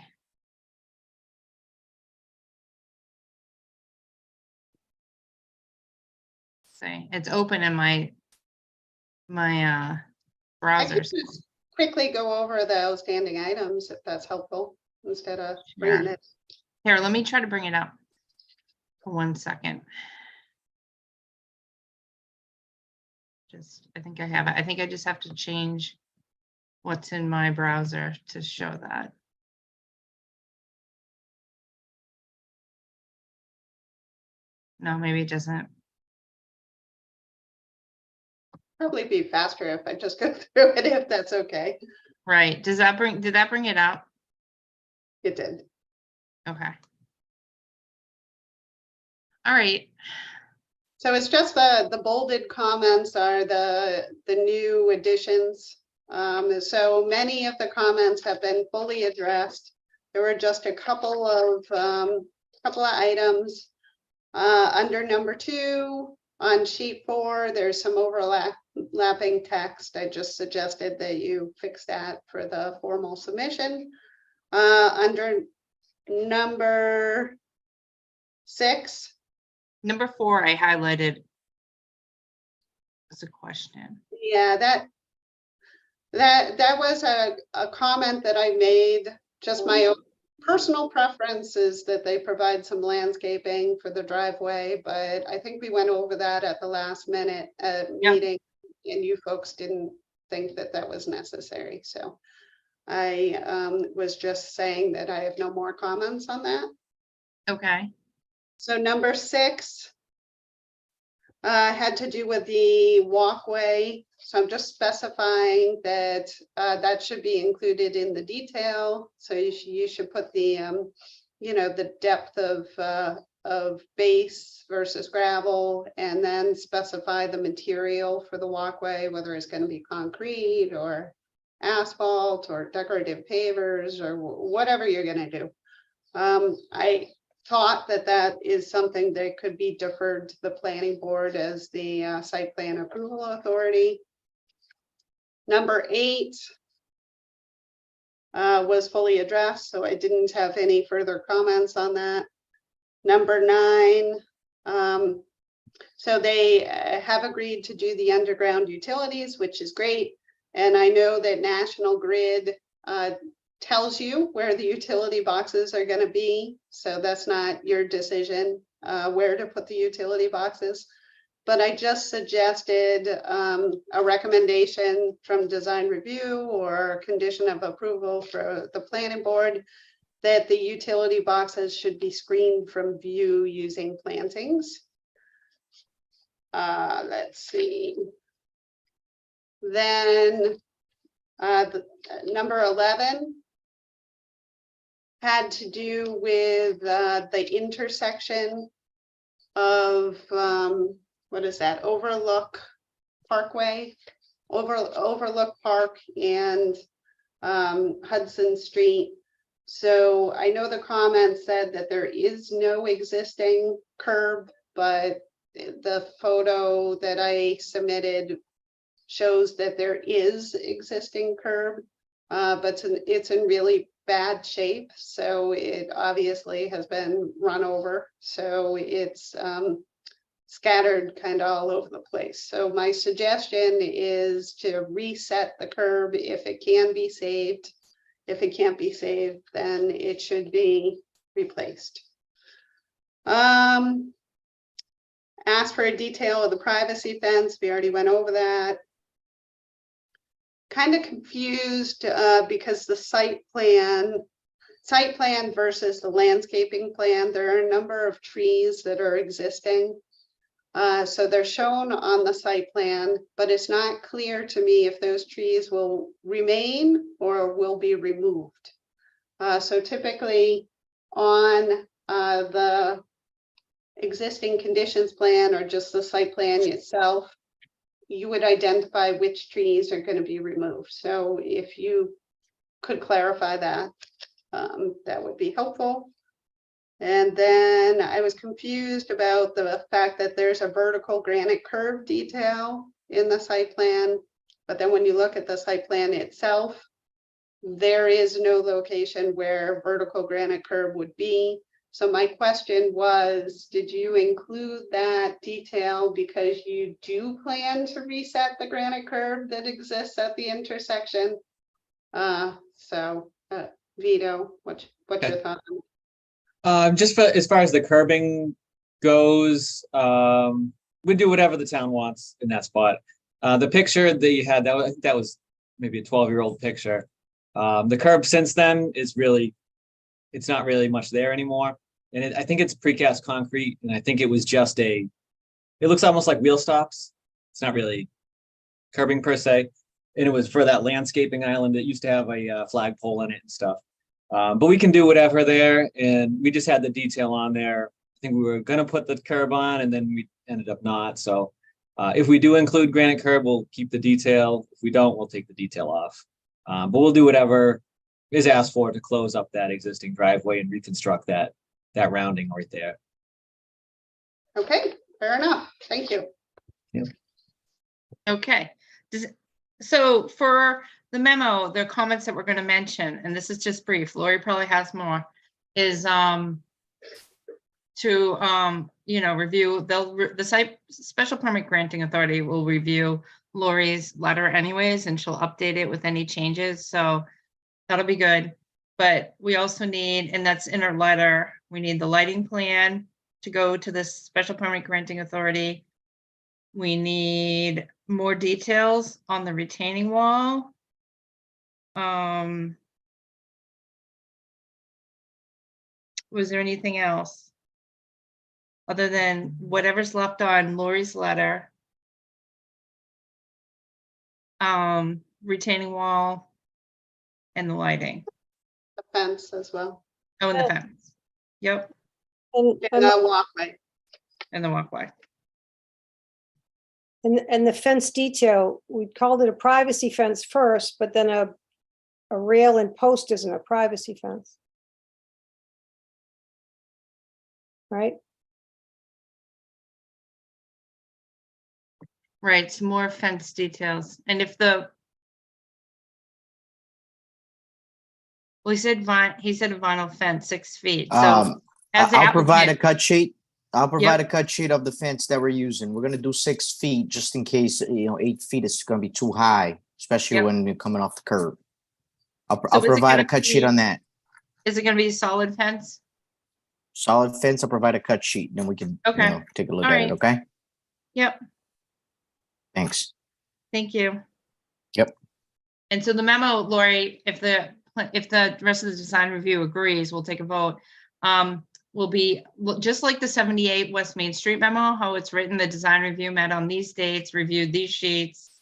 See, it's open in my I browser. could just quickly go over the outstanding items if that's helpful instead of bringing it. Here, let me try to bring it up for 1 second. I think I have it. I think I just have to change what's in my browser to show that. No, maybe it doesn't. Probably be faster if I just go through it, if that's okay. Right. Did that bring it up? It did. Okay. All right. So it's just the bolded comments are the new additions. So many of the comments have been fully addressed. There were just a couple of items under number 2 on sheet 4. There's some overlapping text. I just suggested that you fix that for the formal submission. Under number 6. Number 4, I highlighted as a question. Yeah, that was a comment that I made. Just my own personal preference is that they provide some landscaping for the driveway, but I think we went over that at the last minute meeting, and you folks didn't think that that was necessary. So I was just saying that I have no more comments on that. Okay. So number 6, had to do with the walkway. So I'm just specifying that that should be included in the detail. So you should put the, you know, the depth of base versus gravel, and then specify the material for the walkway, whether it's going to be concrete or asphalt or decorative pavers or whatever you're going to do. I thought that that is something that could be deferred to the planning board as the site plan approval authority. Number 8 was fully addressed, so I didn't have any further comments on that. Number 9, so they have agreed to do the underground utilities, which is great. And I know that National Grid tells you where the utility boxes are going to be. So that's not your decision where to put the utility boxes. But I just suggested a recommendation from design review or condition of approval for the planning board that the utility boxes should be screened from view using plantings. Let's see. Then number 11 had to do with the intersection of what is that, Overlook Parkway, Overlook Park and Hudson Street. So I know the comment said that there is no existing curb, but the photo that I submitted shows that there is existing curb, but it's in really bad shape. So it obviously has been run over. So it's scattered kind of all over the place. So my suggestion is to reset the curb if it can be saved. If it can't be saved, then it should be replaced. Ask for a detail of the privacy fence. We already went over that. Kind of confused because the site plan versus the landscaping plan, there are a number of trees that are existing. So they're shown on the site plan, but it's not clear to me if those trees will remain or will be removed. So typically on the existing conditions plan or just the site plan itself, you would identify which trees are going to be removed. So if you could clarify that, that would be helpful. And then I was confused about the fact that there's a vertical granite curb detail in the site plan. But then when you look at the site plan itself, there is no location where vertical granite curb would be. So my question was, did you include that detail because you do plan to reset the granite curb that exists at the intersection? Vito, what's your thought? Just for as far as the curbing goes, we do whatever the town wants in that spot. The picture that you had, that was maybe a 12-year-old picture. The curb since then is really, it's not really much there anymore. And I think it's precast concrete, and I think it was just it looks almost like wheel stops. It's not really curbing per se. And it was for that landscaping island that used to have a flagpole in it and stuff. But we can do whatever there, and we just had the detail on there. I think we were gonna put the curb on, and then we ended up not. So if we do include granite curb, we'll keep the detail. If we don't, we'll take the detail off. But we'll do whatever is asked for to close up that existing driveway and reconstruct that rounding right there. Okay, fair enough. Thank you. Okay. So for the memo, the comments that we're going to mention, and this is just brief, Lori probably has more, is to review, the site special permit granting authority will review Lori's letter anyways, and she'll update it with any changes. So that'll be good. But we also need, and that's in our letter, we need the lighting plan to go to this special permit granting authority. We need more details on the retaining wall. Was there anything else? other than whatever's left on Lori's letter. Retaining wall and the lighting. The fence as well, Oh, and the Yeah. fence. Yep, And, and the walkway. and the walkway. and the fence detail, we called it a privacy fence first, but then a rail and post isn't a privacy fence. Right? Right, some more fence details. And if the well, he said a vinyl fence, 6 feet. So as the I'll provide a applicant, cut sheet. I'll provide a cut sheet of the fence that we're using. We're gonna do 6 feet just in case, 8 feet is gonna be too high, especially Yep. when you're coming off the curb. I'll So I'll is it provide a gonna cut sheet be- on that. is it gonna be a solid fence? Solid fence, I'll provide a cut sheet, then we can, Okay. take a look All at right. it, okay? Yep, Thanks. thank you. Yep. And so the memo, Lori, if the rest of the design review agrees, we'll take a vote. Will be just like the 78 West Main Street memo, how it's written, the design review met on these dates, reviewed these sheets,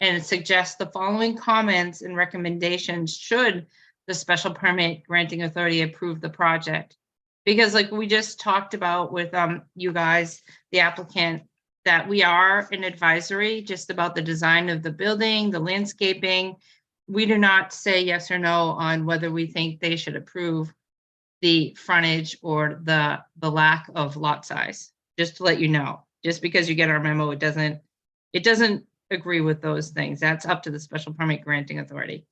and it suggests the following comments and recommendations should the special permit granting authority approve the project. Because like we just talked about with you guys, the applicant, that we are an advisory just about the design of the building, the landscaping. We do not say yes or no on whether we think they should approve the frontage or the lack of lot size, just to let you know. Just because you get our memo, it doesn't agree with those things. That's up to the special permit granting authority.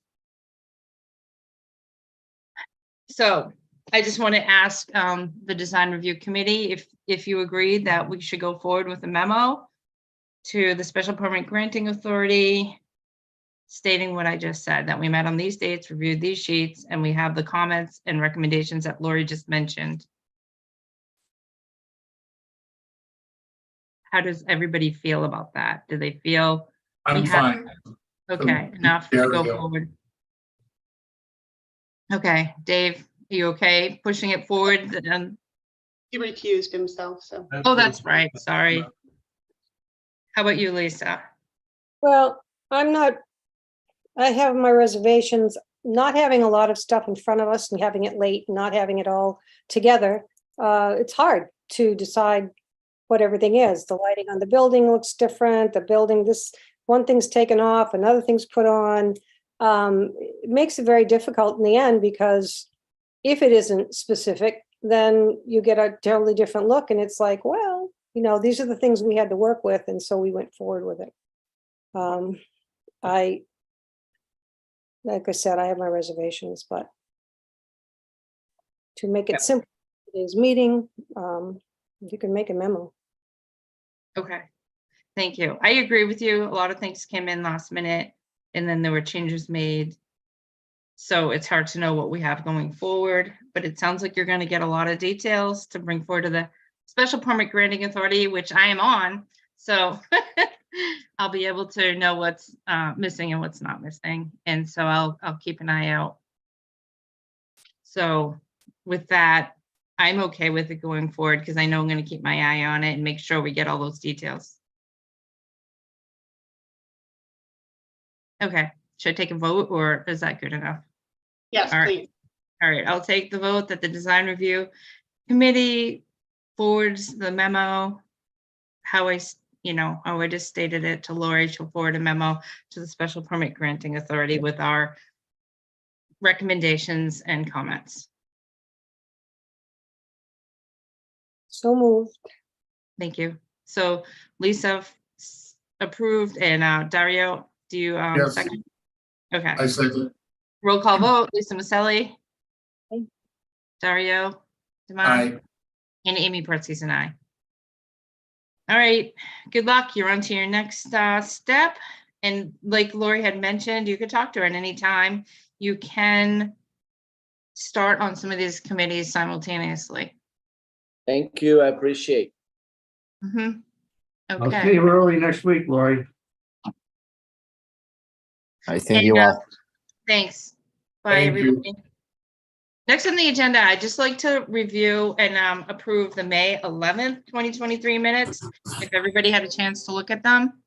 So I just want to ask the design review committee if you agree that we should go forward with a memo to the special permit granting authority stating what I just said, that we met on these dates, reviewed these sheets, and we have the comments and recommendations that Lori just mentioned. How does everybody feel about that? Do they feel I'm we have- fine. okay enough There to we go go. forward? Okay, Dave, are you okay pushing it forward? He recused himself, so. Oh, that's right, sorry. How about you, Lisa? Well, I have my reservations, not having a lot of stuff in front of us and having it late, not having it all together. It's hard to decide what everything is. The lighting on the building looks different, the building, this, one thing's taken off, another thing's put on. It makes it very difficult in the end because if it isn't specific, then you get a totally different look and it's like, well, these are the things we had to work with, and so we went forward with it. Like I said, I have my reservations, but to make it simple, today's meeting, you can make a memo. Okay, thank you. I agree with you. A lot of things came in last minute and then there were changes made. So it's hard to know what we have going forward, but it sounds like you're going to get a lot of details to bring forward to the special permit granting authority, which I am on. So I'll be able to know what's missing and what's not missing. And so I'll keep an eye out. So with that, I'm okay with it going forward because I know I'm going to keep my eye on it and make sure we get all those details. Okay, should I take a vote or is that good enough? Yes, All right. please. All right, I'll take the vote that the design review committee forwards the memo. How I just stated it to Lori, she'll forward a memo to the special permit granting authority with our recommendations and comments. So moved. Thank you. So Lisa approved and Dario, do you Yes. second? Okay, I second. roll call vote, Lisa Maselli. Aye. Dario. Devon, Aye. and Amy Pertzes and I. All right, good luck. You're on to your next step. And like Lori had mentioned, you could talk to her at any time. You can start on some of these committees simultaneously. Thank you, I appreciate. Mhm. I'll see Okay. you early next week, Lori. I thank And, you all. Thanks. Bye, Thank you. everybody. Next on the agenda, I'd just like to review and approve the May 11th, 2023 minutes, if everybody had a chance to look at them.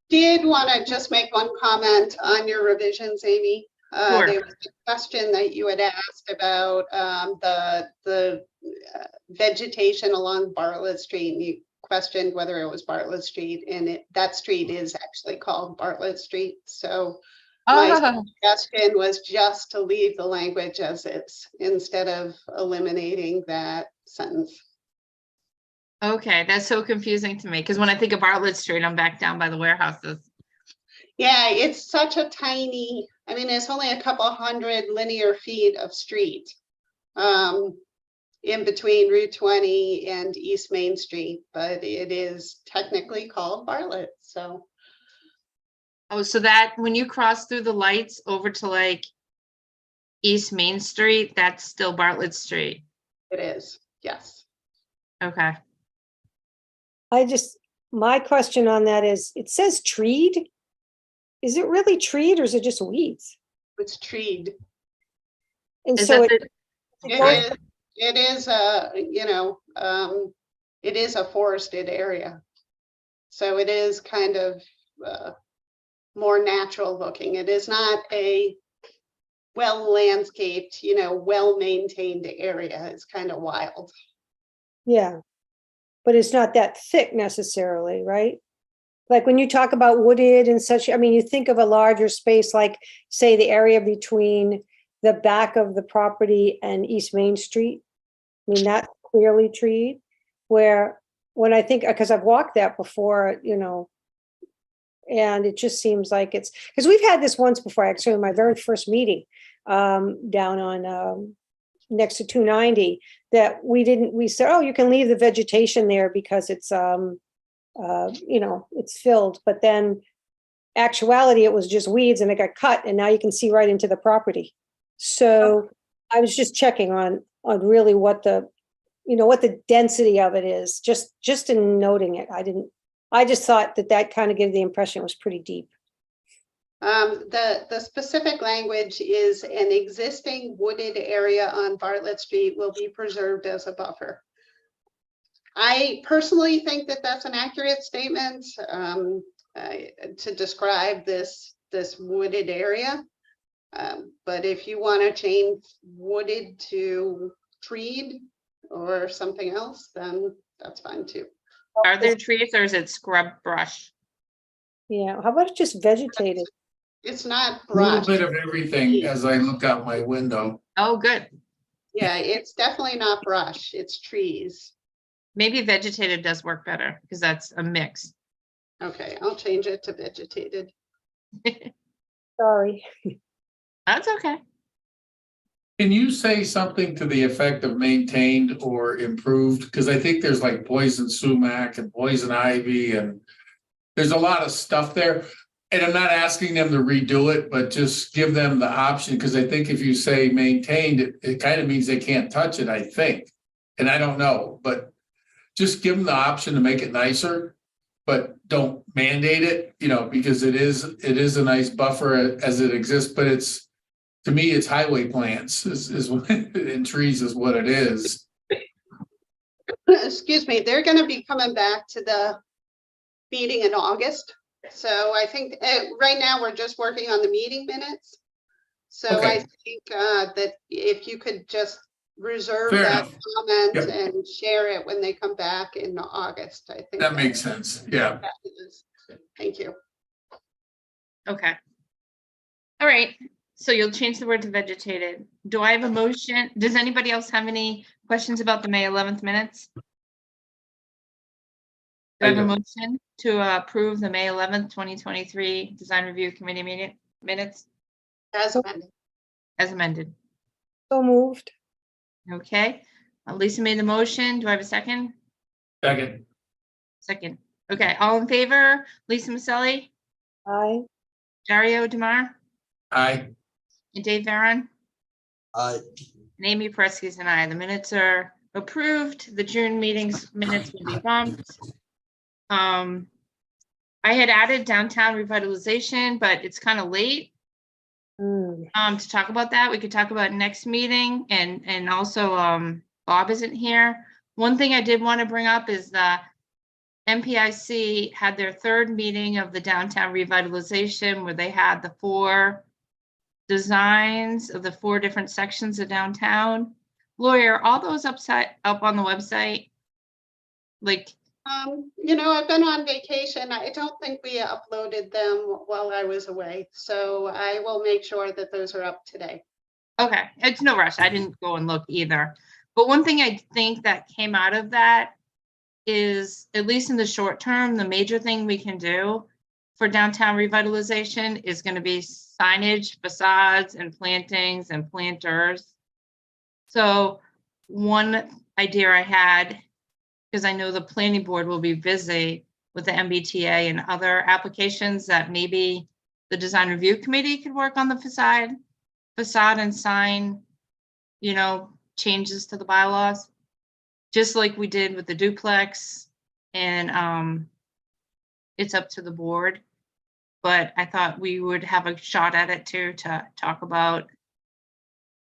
Did want to just make one comment on your revisions, Amy. Sure. There was a question that you had asked about the vegetation along Bartlett Street. And you questioned whether it was Bartlett Street, and that street is actually called Bartlett Street. So my Oh, suggestion was just to leave the language as is instead of eliminating that sentence. okay, that's so confusing to me, because when I think of Bartlett Street, I'm back down by the warehouses. Yeah, it's such a tiny, I mean, it's only a couple hundred linear feet of street in between Route 20 and East Main Street, but it is technically called Bartlett, so. Oh, so that when you cross through the lights over to like East Main Street, that's still Bartlett Street. It is, yes. Okay. My question on that is, it says treed. Is it really treed or is it just weeds? It's treed. And Is so that it, the- It is a forested area. So it is kind of more natural looking. It is not a well landscaped, well maintained area. It's kind of wild. yeah. But it's not that thick necessarily, right? Like when you talk about wooded and such, I mean, you think of a larger space, like say the area between the back of the property and East Main Street. I mean, that's clearly treed, where when I think, because I've walked that before, and it just seems like it's, because we've had this once before, actually, in my very first meeting down on next to 290, that we said, oh, you can leave the vegetation there because it's, it's filled, but then actuality, it was just weeds and it got cut and now you can see right into the property. So I was just checking on really what the density of it is, just in noting it. I just thought that kind of gave the impression it was pretty deep. The specific language is an existing wooded area on Bartlett Street will be preserved as a buffer. I personally think that that's an accurate statement to describe this wooded area. But if you want to change wooded to treed or something else, then that's fine too. Are there trees or is it scrub brush? Yeah, how about just vegetated? It's not A little brush. bit of everything as I look out my window. Oh, good. Yeah, it's definitely not brush. It's trees. Maybe vegetated does work better because that's a mix. Okay, I'll change it to vegetated. Sorry. That's okay. Can you say something to the effect of maintained or improved? Because I think there's like poison sumac and poison ivy and there's a lot of stuff there. And I'm not asking them to redo it, but just give them the option, because I think if you say maintained, it kind of means they can't touch it, I think. And I don't know, but just give them the option to make it nicer, but don't mandate it, because it is a nice buffer as it exists, but to me, it's highway plants is and trees is what it is. Excuse me, they're going to be coming back to the meeting in August. So I think right now we're just working on the meeting minutes. So Okay. I think that if you could just reserve Fair that enough. comment Yep. and share it when they come back in August, I think. That makes sense. Yeah. that is- Thank you. Okay. All right. So you'll change the word to vegetated. Do I have a motion? Does anybody else have any questions about the May 11th minutes? Do I have a motion to approve the May 11th, 2023 Design Review Committee minutes As amended. as amended? So moved. Okay. Lisa made the motion. Do I have a second? Second. Second. Okay. All in favor? Lisa Maselli, Aye. Dario Demar, Aye. and Dave Varon? Aye. And Amy Preskis and I. The minutes are approved. The June meetings minutes will be bumped. I had added downtown revitalization, but it's kind of late. to talk about that. We could talk about next meeting and also, Bob isn't here. One thing I did want to bring up is the MPIC had their third meeting of the downtown revitalization where they had the 4 designs of the 4 different sections of downtown. Lori, are all those up on the website? Like, I've been on vacation. I don't think we uploaded them while I was away, so I will make sure that those are up today. okay, it's no rush. I didn't go and look either. But one thing I think that came out of that is, at least in the short term, the major thing we can do for downtown revitalization is going to be signage, facades, and plantings and planters. So one idea I had, because I know the planning board will be busy with the MBTA and other applications, that maybe the design review committee could work on the facade and sign, changes to the bylaws, just like we did with the duplex. And it's up to the board. But I thought we would have a shot at it too, to talk about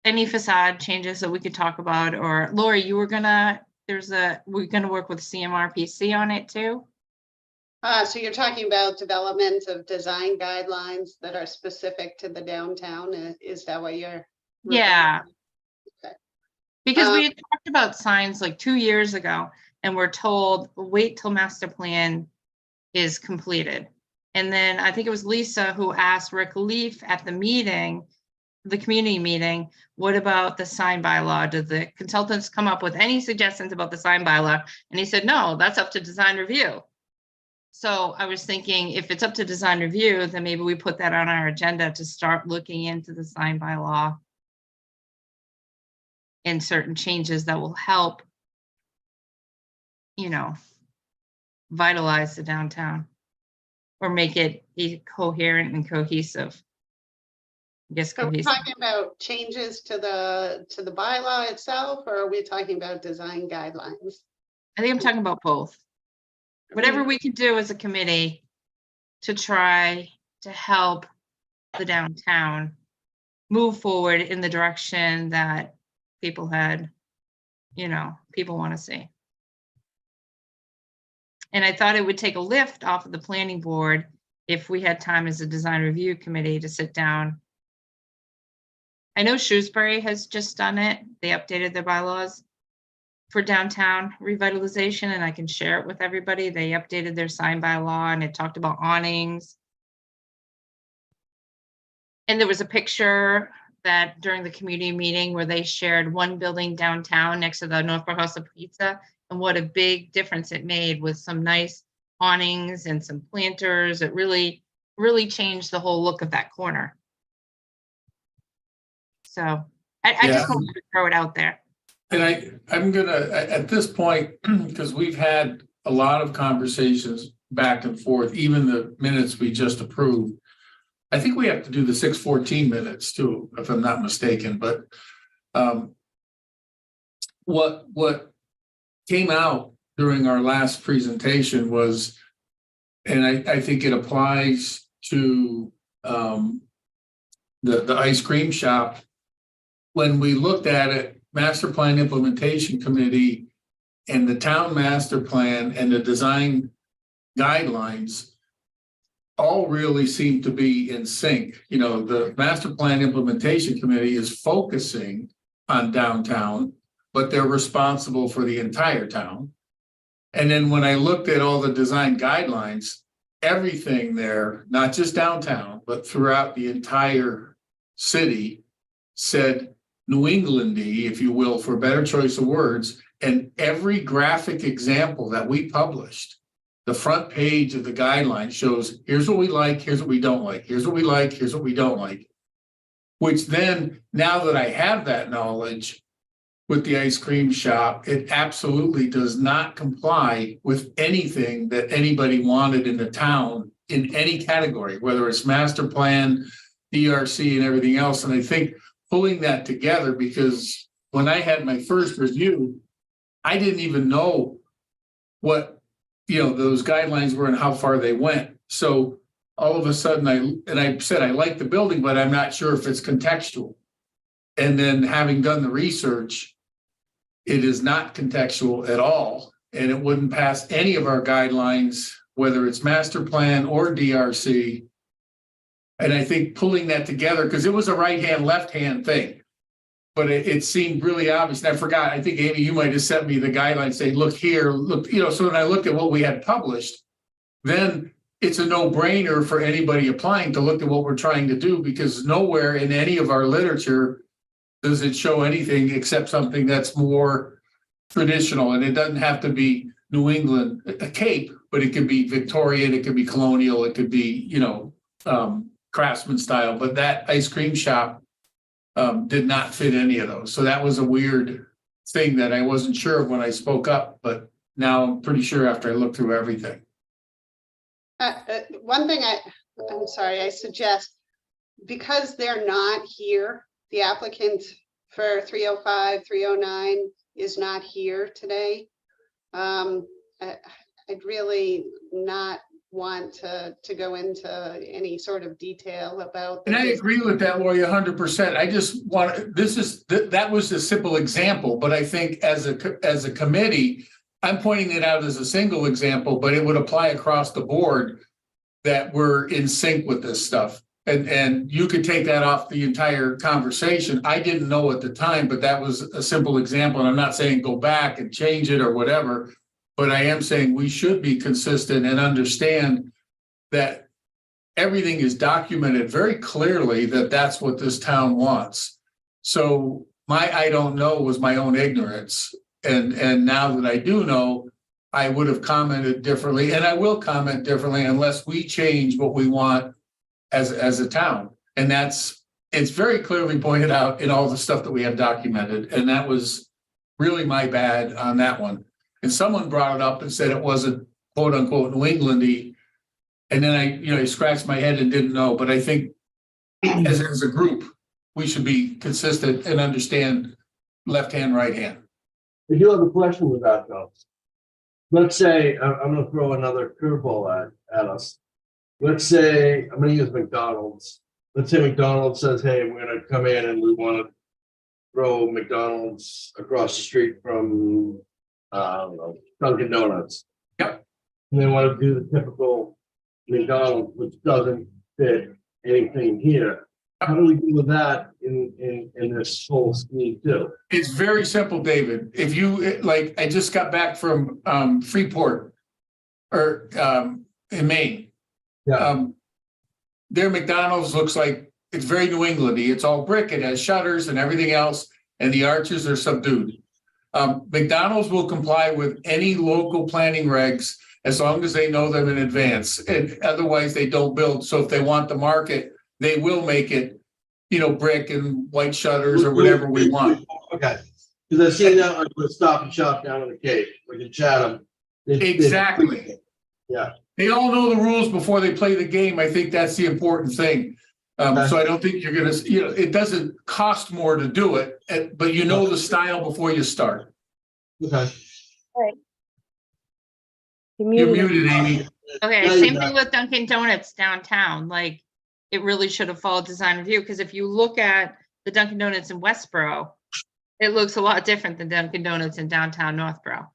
any facade changes that we could talk about. Or Lori, we're gonna work with CMRPC on it too. So you're talking about development of design guidelines that are specific to the downtown? Is that what you're? Yeah. Okay. Because we had talked about signs like 2 years ago, and we're told, wait till master plan is completed. And then I think it was Lisa who asked Rick Leaf at the meeting, the community meeting, what about the sign bylaw? Did the consultants come up with any suggestions about the sign bylaw? And he said, no, that's up to design review. So I was thinking, if it's up to design review, then maybe we put that on our agenda to start looking into the sign bylaw and certain changes that will help, vitalize the downtown or make it coherent and cohesive. I guess Are we cohesive. talking about changes to the bylaw itself, or are we talking about design guidelines? I think I'm talking about both. Whatever we can do as a committee to try to help the downtown move forward in the direction that people want to see. And I thought it would take a lift off of the planning board if we had time as a design review committee to sit down. I know Shrewsbury has just done it. They updated their bylaws for downtown revitalization, and I can share it with everybody. They updated their sign bylaw and it talked about awnings. And there was a picture that during the community meeting where they shared one building downtown next to the Northbrook House of Pizza, and what a big difference it made with some nice awnings and some planters. It really, really changed the whole look of that corner. So I just wanted to throw it out there. And I'm gonna, at this point, because we've had a lot of conversations back and forth, even the minutes we just approved. I think we have to do the 614 minutes too, if I'm not mistaken, but what came out during our last presentation was, and I think it applies to the ice cream shop. When we looked at it, Master Plan Implementation Committee and the town master plan and the design guidelines all really seem to be in sync. The Master Plan Implementation Committee is focusing on downtown, but they're responsible for the entire town. And then when I looked at all the design guidelines, everything there, not just downtown, but throughout the entire city, said New England-y, if you will, for a better choice of words. And every graphic example that we published, the front page of the guideline shows, here's what we like, here's what we don't like, here's what we like, here's what we don't like. Which then, now that I have that knowledge with the ice cream shop, it absolutely does not comply with anything that anybody wanted in the town in any category, whether it's master plan, DRC, and everything else. And I think pulling that together, because when I had my first review, I didn't even know what those guidelines were and how far they went. So all of a sudden I said, I like the building, but I'm not sure if it's contextual. And then having done the research, it is not contextual at all. And it wouldn't pass any of our guidelines, whether it's master plan or DRC. And I think pulling that together, because it was a right hand, left hand thing. But it seemed really obvious. And I forgot, I think Amy, you might have sent me the guidelines saying, look here, look, so when I looked at what we had published, then it's a no-brainer for anybody applying to look at what we're trying to do, because nowhere in any of our literature does it show anything except something that's more traditional. And it doesn't have to be New England, a Cape, but it could be Victorian, it could be colonial, it could be, craftsman style. But that ice cream shop did not fit any of those. So that was a weird thing that I wasn't sure of when I spoke up, but now I'm pretty sure after I looked through everything. One thing I suggest, because they're not here, the applicant for 305, 309 is not here today. I'd really not want to go into any sort of detail about. And I agree with that, Lori, 100%. I just want, that was a simple example, but I think as a committee, I'm pointing it out as a single example, but it would apply across the board that we're in sync with this stuff. And you could take that off the entire conversation. I didn't know at the time, but that was a simple example. And I'm not saying go back and change it or whatever, but I am saying we should be consistent and understand that everything is documented very clearly that that's what this town wants. So my I don't know was my own ignorance. And now that I do know, I would have commented differently, and I will comment differently unless we change what we want as a town. And it's very clearly pointed out in all the stuff that we have documented. And that was really my bad on that one. And someone brought it up and said it wasn't quote unquote New Englandy. And then I scratched my head and didn't know. But I think as a group, we should be consistent and understand left hand, right hand. I do have a question with that though. Let's say, I'm gonna throw another curveball at us. Let's say, I'm gonna use McDonald's. Let's say McDonald's says, hey, we're gonna come in and we wanna throw McDonald's across the street from, I don't know, Dunkin' Donuts. Yep. And they wanna do the typical McDonald's, which doesn't fit anything here. How do we deal with that in this whole scheme too? It's very simple, David. If you like, I just got back from Freeport or in Maine. Yeah. Their McDonald's looks like it's very New Englandy. It's all brick. It has shutters and everything else, and the arches are subdued. McDonald's will comply with any local planning regs as long as they know them in advance. And otherwise, they don't build. So if they want the market, they will make it, brick and white shutters or whatever we want. Okay, because I've seen that like with Stop and Shop down in the Cape, like in Chatham. Exactly. Yeah. They all know the rules before they play the game. I think that's the important thing. So I don't think you're going to, it doesn't cost more to do it, but you know the style before you start. Okay. You're muted, Amy. Okay, Yeah, same yeah. thing with Dunkin' Donuts downtown. Like, it really should have followed design review, because if you look at the Dunkin' Donuts in Westboro, it looks a lot different than Dunkin' Donuts in downtown Northborough.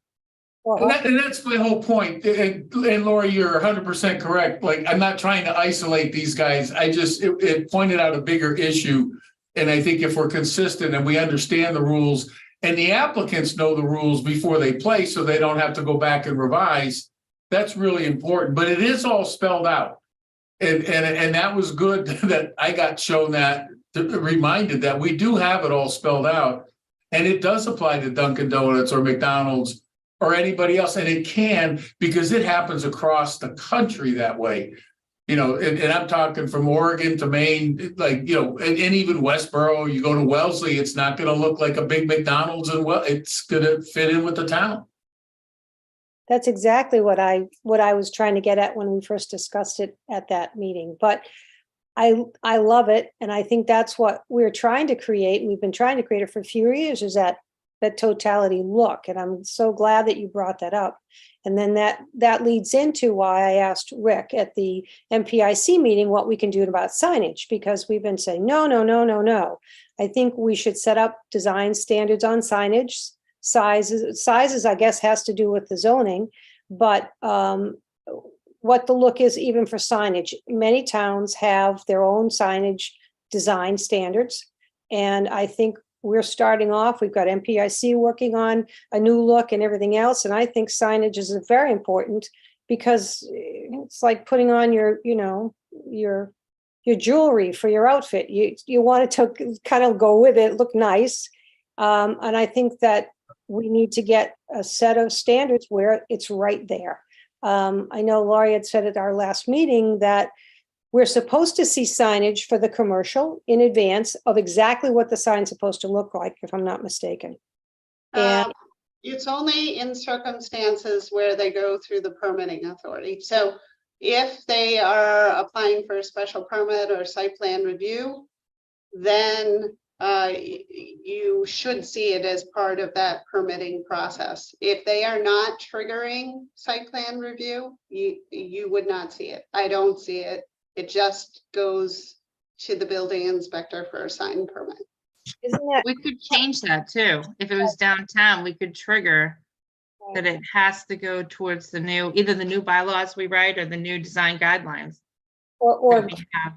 And that's my whole point. And Lori, you're 100% correct. Like, I'm not trying to isolate these guys. It pointed out a bigger issue. And I think if we're consistent and we understand the rules and the applicants know the rules before they play, so they don't have to go back and revise, that's really important. But it is all spelled out. And that was good that I got shown that, reminded that we do have it all spelled out. And it does apply to Dunkin' Donuts or McDonald's or anybody else. And it can, because it happens across the country that way. And I'm talking from Oregon to Maine, like, and even Westboro, you go to Wellesley, it's not going to look like a big McDonald's, and it's going to fit in with the town. That's exactly what I was trying to get at when we first discussed it at that meeting. But I love it. And I think that's what we're trying to create. We've been trying to create it for a few years, is that totality look. And I'm so glad that you brought that up. And then that leads into why I asked Rick at the MPIC meeting what we can do about signage, because we've been saying, no, no, no, no, no. I think we should set up design standards on signage. Sizes, I guess, has to do with the zoning, but what the look is even for signage. Many towns have their own signage design standards. And I think we're starting off, we've got MPIC working on a new look and everything else. And I think signage is very important because it's like putting on your, you know, your jewelry for your outfit. You want it to kind of go with it, look nice. And I think that we need to get a set of standards where it's right there. I know Laurie had said at our last meeting that we're supposed to see signage for the commercial in advance of exactly what the sign's supposed to look like, if I'm not mistaken. And It's only in circumstances where they go through the permitting authority. So if they are applying for a special permit or site plan review, then you should see it as part of that permitting process. If they are not triggering site plan review, you would not see it. I don't see it. It just goes to the building inspector for a sign permit. isn't that, We could change that too. If it was downtown, we could trigger that it has to go towards the new, either the new bylaws we write or the new design guidelines. or that we have.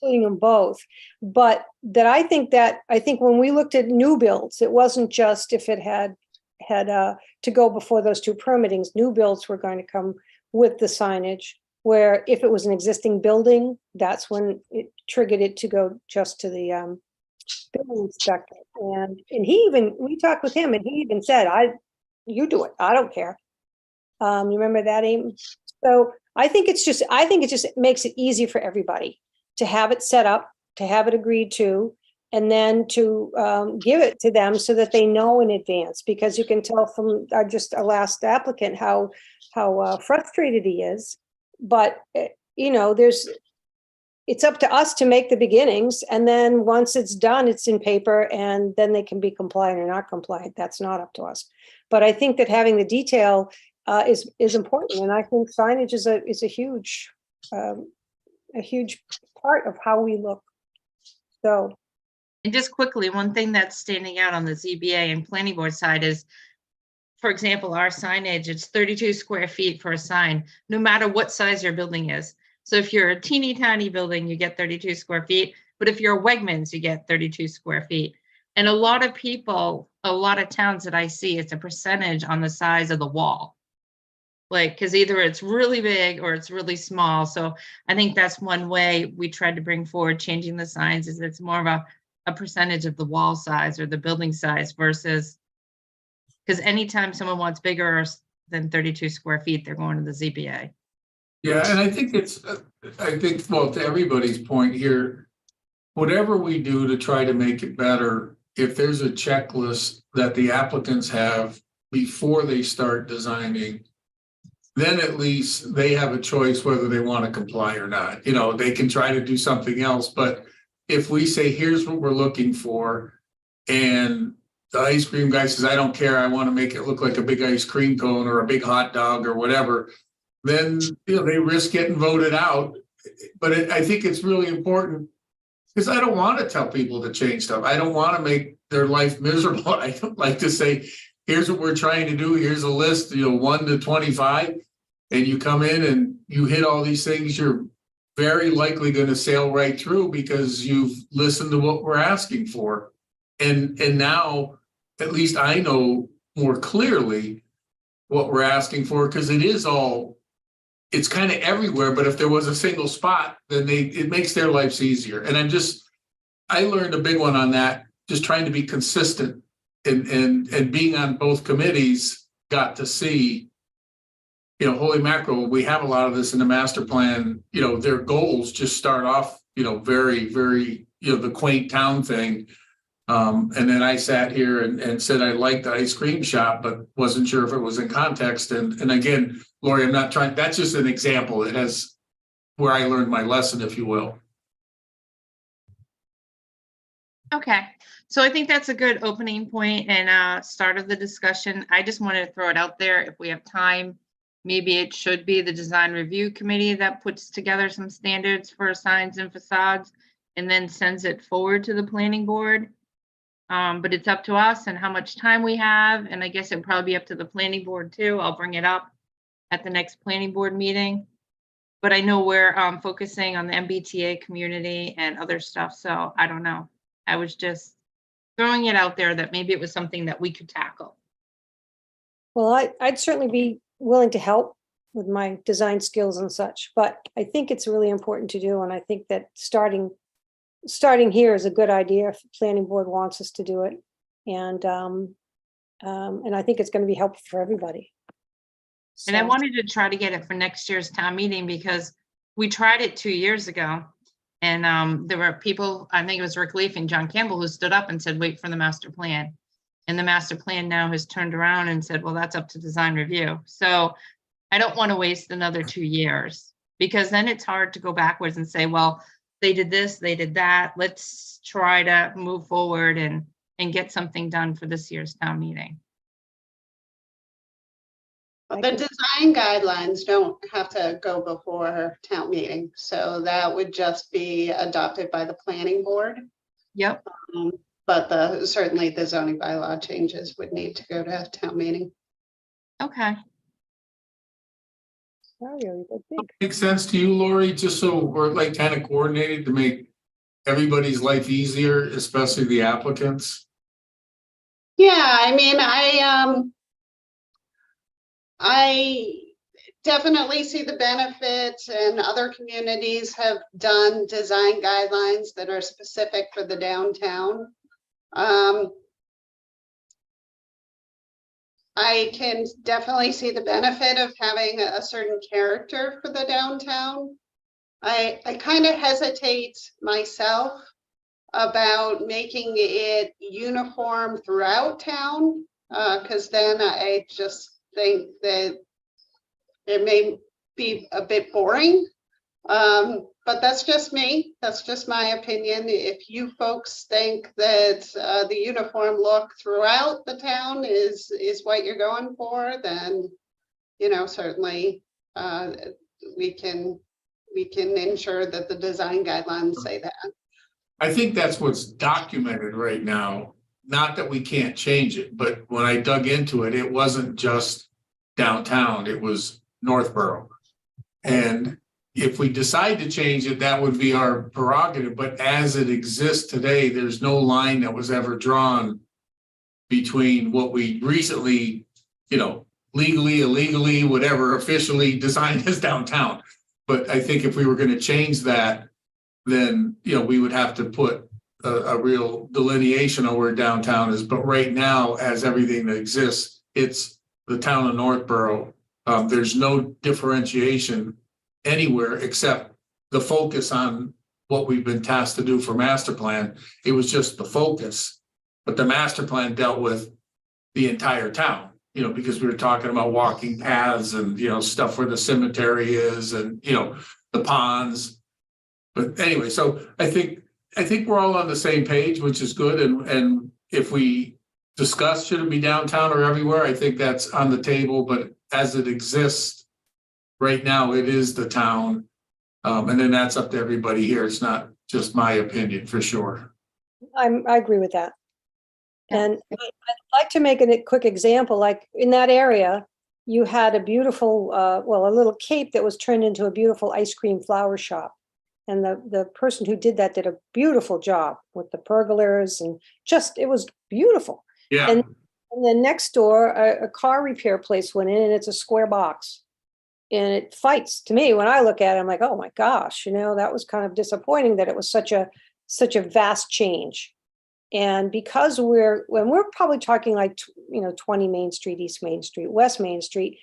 including them both, but I think when we looked at new builds, it wasn't just if it had to go before those two permittings. New builds were going to come with the signage, where if it was an existing building, that's when it triggered it to go just to the building inspector. And we talked with him and he even said, you do it, I don't care. You remember that, Amy? So I think it just makes it easy for everybody to have it set up, to have it agreed to, and then to give it to them so that they know in advance, because you can tell from our last applicant how frustrated he is. But, you know, it's up to us to make the beginnings. And then once it's done, it's in paper, and then they can be compliant or not compliant. That's not up to us. But I think that having the detail is important. And I think signage is a huge part of how we look. So. And just quickly, one thing that's standing out on the ZBA and planning board side is, for example, our signage, it's 32 square feet for a sign, no matter what size your building is. So if you're a teeny tiny building, you get 32 square feet. But if you're a Wegmans, you get 32 square feet. And a lot of people, a lot of towns that I see, it's a percentage on the size of the wall. Like, because either it's really big or it's really small. So I think that's one way we tried to bring forward changing the signs, is it's more of a percentage of the wall size or the building size versus, because anytime someone wants bigger than 32 square feet, they're going to the ZBA. Yeah, and I think well, to everybody's point here, whatever we do to try to make it better, if there's a checklist that the applicants have before they start designing, then at least they have a choice whether they want to comply or not. You know, they can try to do something else, but if we say, here's what we're looking for, and the ice cream guy says, I don't care, I want to make it look like a big ice cream cone or a big hot dog or whatever, then, you know, they risk getting voted out. But I think it's really important, because I don't want to tell people to change stuff. I don't want to make their life miserable. I don't like to say, here's what we're trying to do. Here's a list, 1 to 25, and you come in and you hit all these things. You're very likely going to sail right through because you've listened to what we're asking for. And now, at least I know more clearly what we're asking for, because it's kind of everywhere. But if there was a single spot, then it makes their lives easier. And I learned a big one on that, just trying to be consistent and being on both committees, got to see, holy mackerel, we have a lot of this in the master plan. Their goals just start off, very, very, the quaint town thing. And then I sat here and said I liked the ice cream shop, but wasn't sure if it was in context. And again, Lori, I'm not trying, that's just an example. It has where I learned my lesson, if you will. Okay, so I think that's a good opening point and start of the discussion. I just wanted to throw it out there. If we have time, maybe it should be the design review committee that puts together some standards for signs and facades and then sends it forward to the planning board. But it's up to us and how much time we have, and I guess it'd probably be up to the planning board too. I'll bring it up at the next planning board meeting. But I know we're focusing on the MBTA community and other stuff, so I don't know. I was just throwing it out there that maybe it was something that we could tackle. Well, I'd certainly be willing to help with my design skills and such, but I think it's really important to do, and I think that starting here is a good idea if the planning board wants us to do it. And I think it's going to be helpful for everybody. And I So- wanted to try to get it for next year's town meeting because we tried it 2 years ago. And there were people, I think it was Rick Leaf and John Campbell, who stood up and said, wait for the master plan. And the master plan now has turned around and said, well, that's up to design review. So I don't want to waste another 2 years because then it's hard to go backwards and say, well, they did this, they did that. Let's try to move forward and get something done for this year's town meeting. I The can- design guidelines don't have to go before town meeting, so that would just be adopted by the planning board. Yep. But certainly the zoning bylaw changes would need to go to town meeting. Okay. Mario, you're big. Makes sense to you, Lori, just so we're like kind of coordinated to make everybody's life easier, especially the applicants? Yeah, I mean, I definitely see the benefits, and other communities have done design guidelines that are specific for the downtown. I can definitely see the benefit of having a certain character for the downtown. I kind of hesitate myself about making it uniform throughout town, because then I just think that it may be a bit boring. But that's just me. That's just my opinion. If you folks think that the uniform look throughout the town is what you're going for, then, you know, certainly we can ensure that the design guidelines say that. I think that's what's documented right now. Not that we can't change it, but when I dug into it, it wasn't just downtown, it was Northborough. And if we decide to change it, that would be our prerogative, but as it exists today, there's no line that was ever drawn between what we recently, you know, legally, illegally, whatever, officially designed as downtown. But I think if we were going to change that, then, you know, we would have to put a real delineation on where downtown is. But right now, as everything that exists, it's the town of Northborough. There's no differentiation anywhere except the focus on what we've been tasked to do for master plan. It was just the focus, but the master plan dealt with the entire town, you know, because we were talking about walking paths and, you know, stuff where the cemetery is and, you know, the ponds. But anyway, so I think we're all on the same page, which is good. And if we discuss, should it be downtown or everywhere? I think that's on the table, but as it exists right now, it is the town. And then that's up to everybody here. It's not just my opinion for sure. I agree with that. And I'd like to make a quick example, like in that area, you had a beautiful, a little cape that was turned into a beautiful ice cream flower shop. And the person who did that did a beautiful job with the pergolas and just, it was beautiful. Yeah. And then next door, a car repair place went in and it's a square box. And it fights to me when I look at it, I'm like, oh my gosh, you know, that was kind of disappointing that it was such a vast change. And because we're probably talking like, 20 Main Street, East Main Street, West Main Street,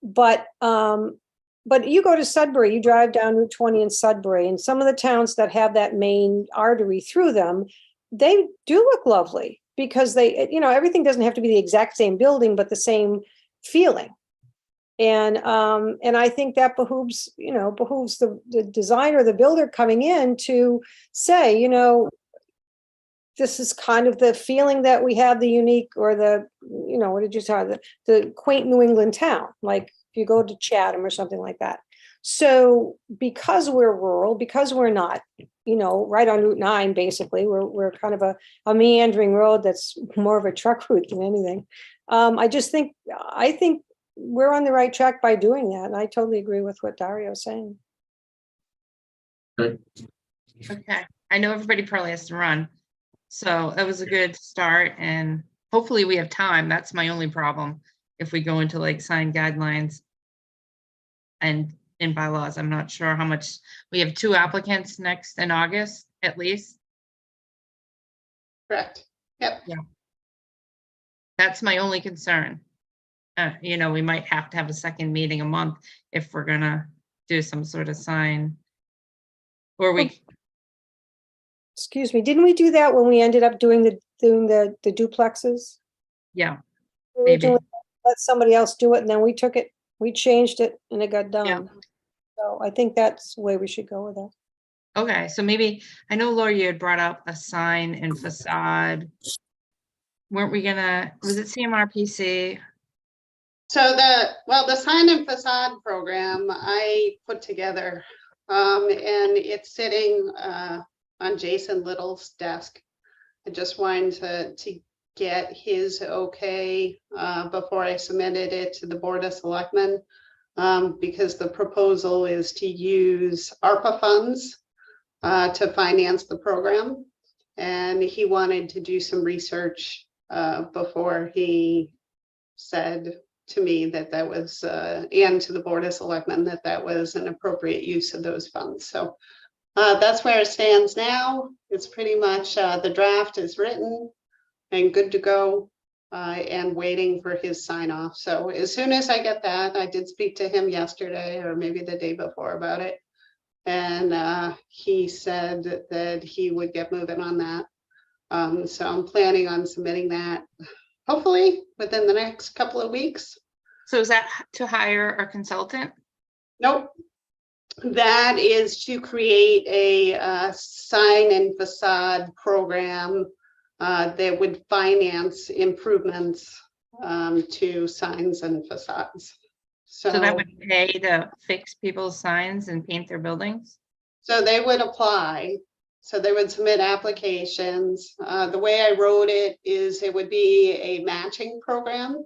but you go to Sudbury, you drive down Route 20 in Sudbury, and some of the towns that have that main artery through them, they do look lovely because they, everything doesn't have to be the exact same building, but the same feeling. And I think that behooves the designer, the builder coming in to say, this is kind of the feeling that we have, the unique, or the, you know, what did you say, the quaint New England town, like if you go to Chatham or something like that. So because we're rural, because we're not, you know, right on Route 9, basically, we're kind of a meandering road that's more of a truck route than anything. I think we're on the right track by doing that. And I totally agree with what Dario's saying. Okay, I know everybody probably has to run. So that was a good start, and hopefully we have time. That's my only problem. If we go into like sign guidelines and in bylaws, I'm not sure how much, we have 2 applicants next in August, at least. Correct. Yep. That's my only concern. You know, we might have to have a second meeting a month if we're gonna do some sort of sign. Or we, Excuse me, didn't we do that when we ended up doing the duplexes? yeah, maybe. Originally, let somebody else do it, and then we took it, we changed it, and it got done. So I think that's the way we should go with that. Okay, so maybe, I know Laura, you had brought up a sign and facade. Weren't we gonna, was it CMRPC? So the sign and facade program I put together, and it's sitting on Jason Little's desk. I just wanted to get his okay before I submitted it to the Board of Selectmen, because the proposal is to use ARPA funds to finance the program. And he wanted to do some research before he said to me that was, and to the Board of Selectmen, that was an appropriate use of those funds. So that's where it stands now. It's pretty much, the draft is written and good to go, and waiting for his sign off. So as soon as I get that, I did speak to him yesterday or maybe the day before about it. And he said that he would get moving on that. So I'm planning on submitting that hopefully within the next couple of weeks. So is that to hire a consultant? Nope. That is to create a sign and facade program that would finance improvements to signs and facades. So that would pay to fix people's signs and paint their buildings? So they would apply. So they would submit applications. The way I wrote it is it would be a matching program.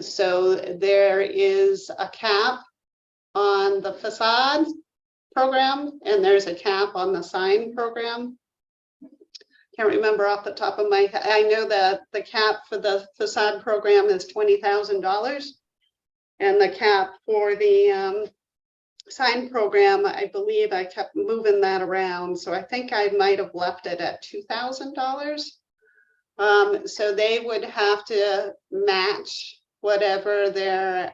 So there is a cap on the facade program and there's a cap on the sign program. Can't remember off the top of my head. I know that the cap for the facade program is $20,000. And the cap for the sign program, I believe I kept moving that around. So I think I might have left it at $2,000. So they would have to match whatever their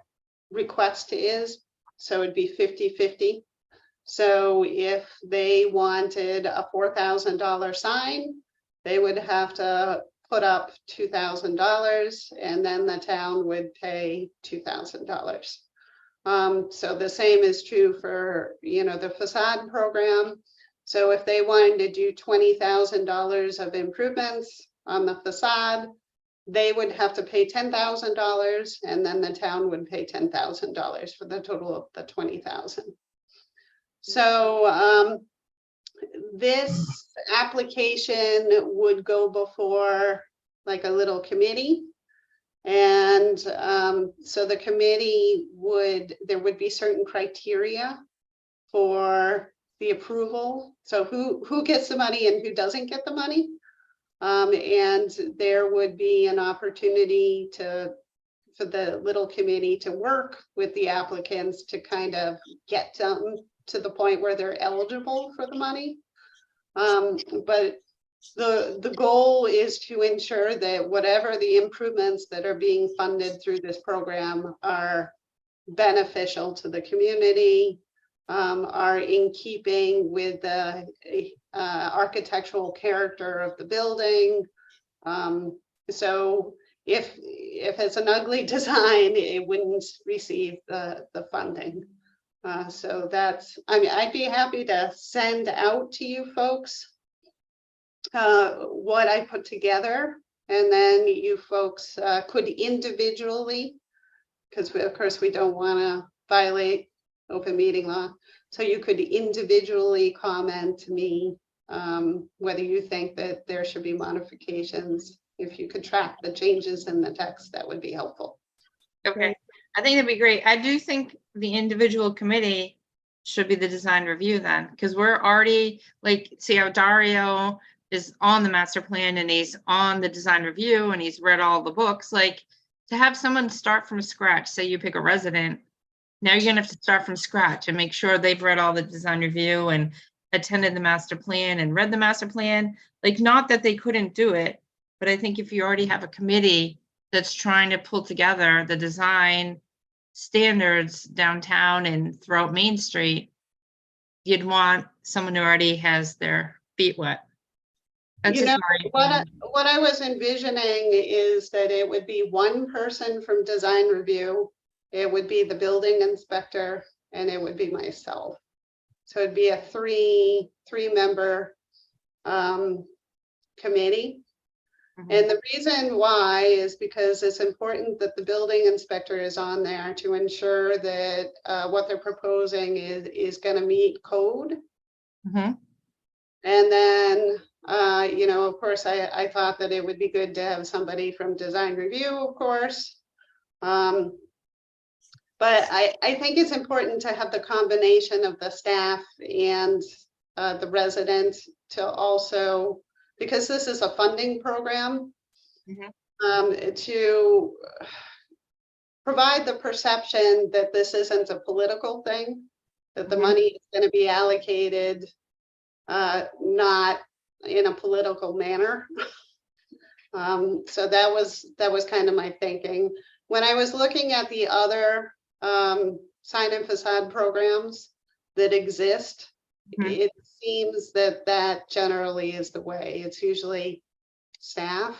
request is. So it'd be 50-50. So if they wanted a $4,000 sign, they would have to put up $2,000 and then the town would pay $2,000. So the same is true for, the facade program. So if they wanted to do $20,000 of improvements on the facade, they would have to pay $10,000 and then the town would pay $10,000 for the total of the $20,000. So this application would go before like a little committee. And so the committee there would be certain criteria for the approval. So who gets the money and who doesn't get the money. And there would be an opportunity for the little committee to work with the applicants to kind of get them to the point where they're eligible for the money. But the goal is to ensure that whatever the improvements that are being funded through this program are beneficial to the community, are in keeping with the architectural character of the building. So if it's an ugly design, it wouldn't receive the funding. So I'd be happy to send out to you folks what I put together, and then you folks could individually, because of course we don't want to violate open meeting law. So you could individually comment to me whether you think that there should be modifications. If you could track the changes in the text, that would be helpful. Okay, I think that'd be great. I do think the individual committee should be the design review then, because we're already, like, see how Dario is on the master plan and he's on the design review and he's read all the books. Like, to have someone start from scratch, say you pick a resident, now you're gonna have to start from scratch and make sure they've read all the design review and attended the master plan and read the master plan. Like, not that they couldn't do it, but I think if you already have a committee that's trying to pull together the design standards downtown and throughout Main Street, you'd want someone who already has their feet wet. That's You just know, my opinion. what I was envisioning is that it would be one person from design review, it would be the building inspector, and it would be myself. So it'd be a three-member committee. Mhm. And the reason why is because it's important that the building inspector is on there to ensure that what they're proposing is going to meet code. Mhm. And then, you know, of course, I thought that it would be good to have somebody from design review, of course. But I think it's important to have the combination of the staff and the residents to also, because this is a funding program, to provide the perception that this isn't a political thing, that the money is going to be allocated not in a political manner. So that was kind of my thinking. When I was looking at the other sign and facade programs that exist, it seems that generally is the way. It's usually staff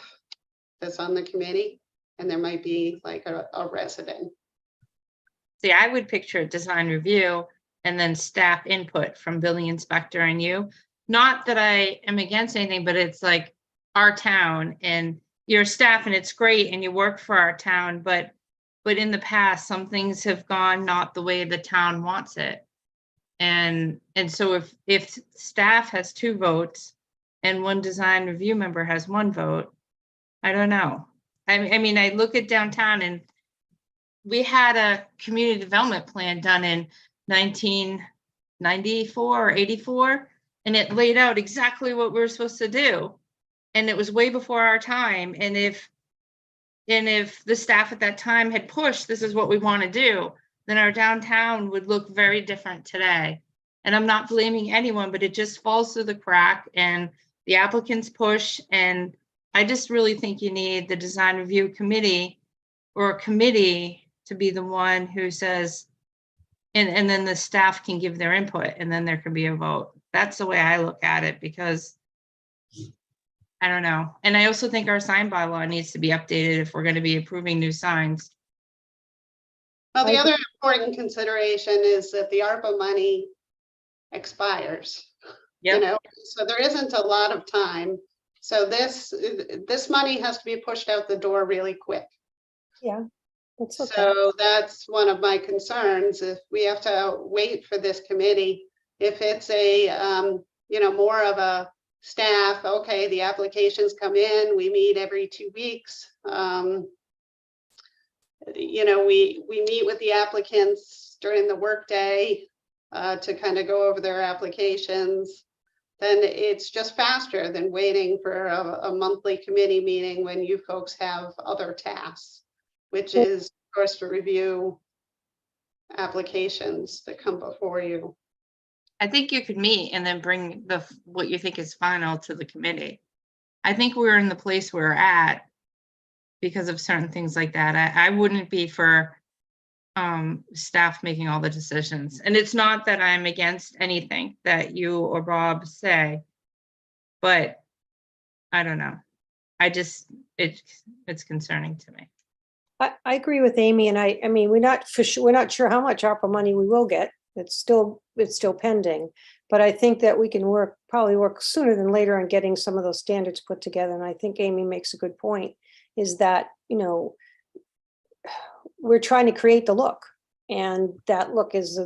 that's on the committee, and there might be like a resident. See, I would picture a design review and then staff input from building inspector and you. Not that I am against anything, but it's like our town and your staff, and it's great and you work for our town, but in the past, some things have gone not the way the town wants it. And so if staff has 2 votes and one design review member has 1 vote, I don't know. I mean, I look at downtown and we had a community development plan done in 1994 or 84, and it laid out exactly what we were supposed to do. And it was way before our time. And if the staff at that time had pushed, this is what we want to do, then our downtown would look very different today. And I'm not blaming anyone, but it just falls through the crack and the applicants push. And I just really think you need the design review committee or a committee to be the one who says, and then the staff can give their input and then there can be a vote. That's the way I look at it, because I don't know. And I also think our sign bylaw needs to be updated if we're going to be approving new signs. Well, the other important consideration is that the ARPA money expires. Yep. You know, so there isn't a lot of time. So this money has to be pushed out the door really quick. Yeah, that's okay. So that's one of my concerns. If we have to wait for this committee, if it's a, you know, more of a staff, okay, the applications come in, we meet every 2 weeks. You know, we meet with the applicants during the workday to kind of go over their applications. Then it's just faster than waiting for a monthly committee meeting when you folks have other tasks, which is, of course, to review applications that come before you. I think you could meet and then bring what you think is final to the committee. I think we're in the place we're at because of certain things like that. I wouldn't be for staff making all the decisions. And it's not that I'm against anything that you or Bob say, but I don't know. It's concerning to me. I agree with Amy, and I mean, we're not sure how much ARPA money we will get. It's still pending, but I think that we can work probably work sooner than later on getting some of those standards put together. And I think Amy makes a good point, is that, you know, we're trying to create the look, and that look is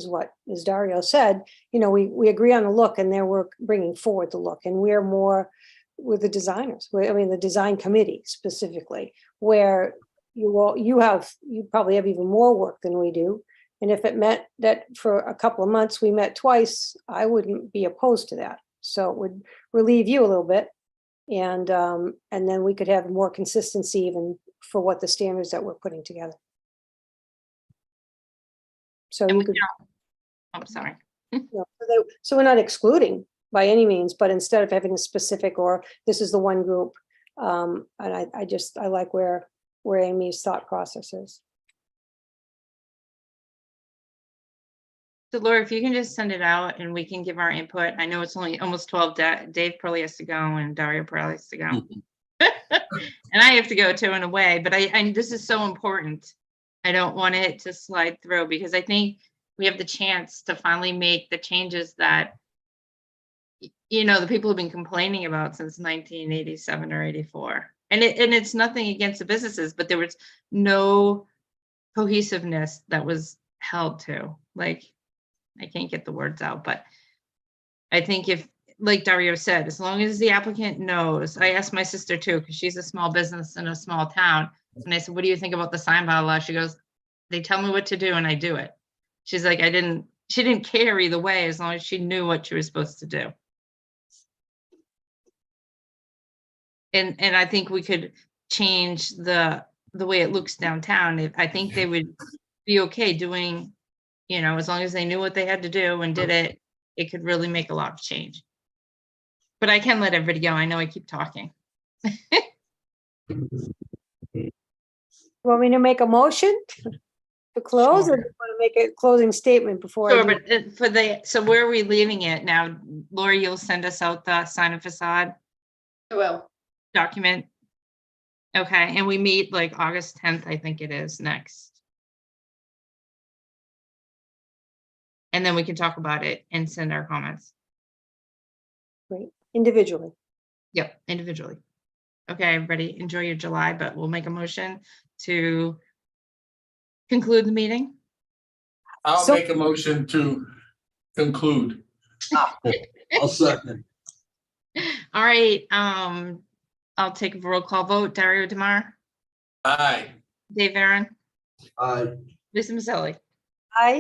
what, as Dario said, you know, we agree on the look, and then we're bringing forward the look, and we're more with the designers, I mean, the design committee specifically, where you probably have even more work than we do. And if it meant that for a couple of months we met twice, I wouldn't be opposed to that. So it would relieve you a little bit. And then we could have more consistency even for what the standards that we're putting together. So And you we could, can- I'm sorry. you know, so we're not excluding by any means, but instead of having a specific, or this is the one group, and I like where Amy's thought process is. So Laura, if you can just send it out and we can give our input. I know it's only almost 12. Dave probably has to go and Dario probably has to go. And I have to go too in a way, but this is so important. I don't want it to slide through, because I think we have the chance to finally make the changes that, you know, the people have been complaining about since 1987 or 84. And it's nothing against the businesses, but there was no cohesiveness that was held to. Like, I can't get the words out, but I think if, like Dario said, as long as the applicant knows, I asked my sister too, because she's a small business in a small town. And I said, what do you think about the sign bylaw? She goes, they tell me what to do and I do it. She's like, she didn't care either way, as long as she knew what she was supposed to do. And I think we could change the way it looks downtown. I think they would be okay doing, you know, as long as they knew what they had to do and did it, it could really make a lot of change. But I can let everybody go. I know I keep talking. Want me to make a motion to close, or do you want to make a closing statement before? I Sure, do? but so where are we leaving it now? Laura, you'll send us out the sign and facade Well, document. Okay, and we meet like August 10th, I think it is, next. And then we can talk about it and send our comments. Great, individually. Yep, individually. Okay, everybody, enjoy your July, but we'll make a motion to conclude the meeting. I'll So- make a motion to conclude. I'll second. All right, I'll take a roll call vote. Dario DeMar, Aye. Dave Aaron, Aye. Lisa Maselli. Aye.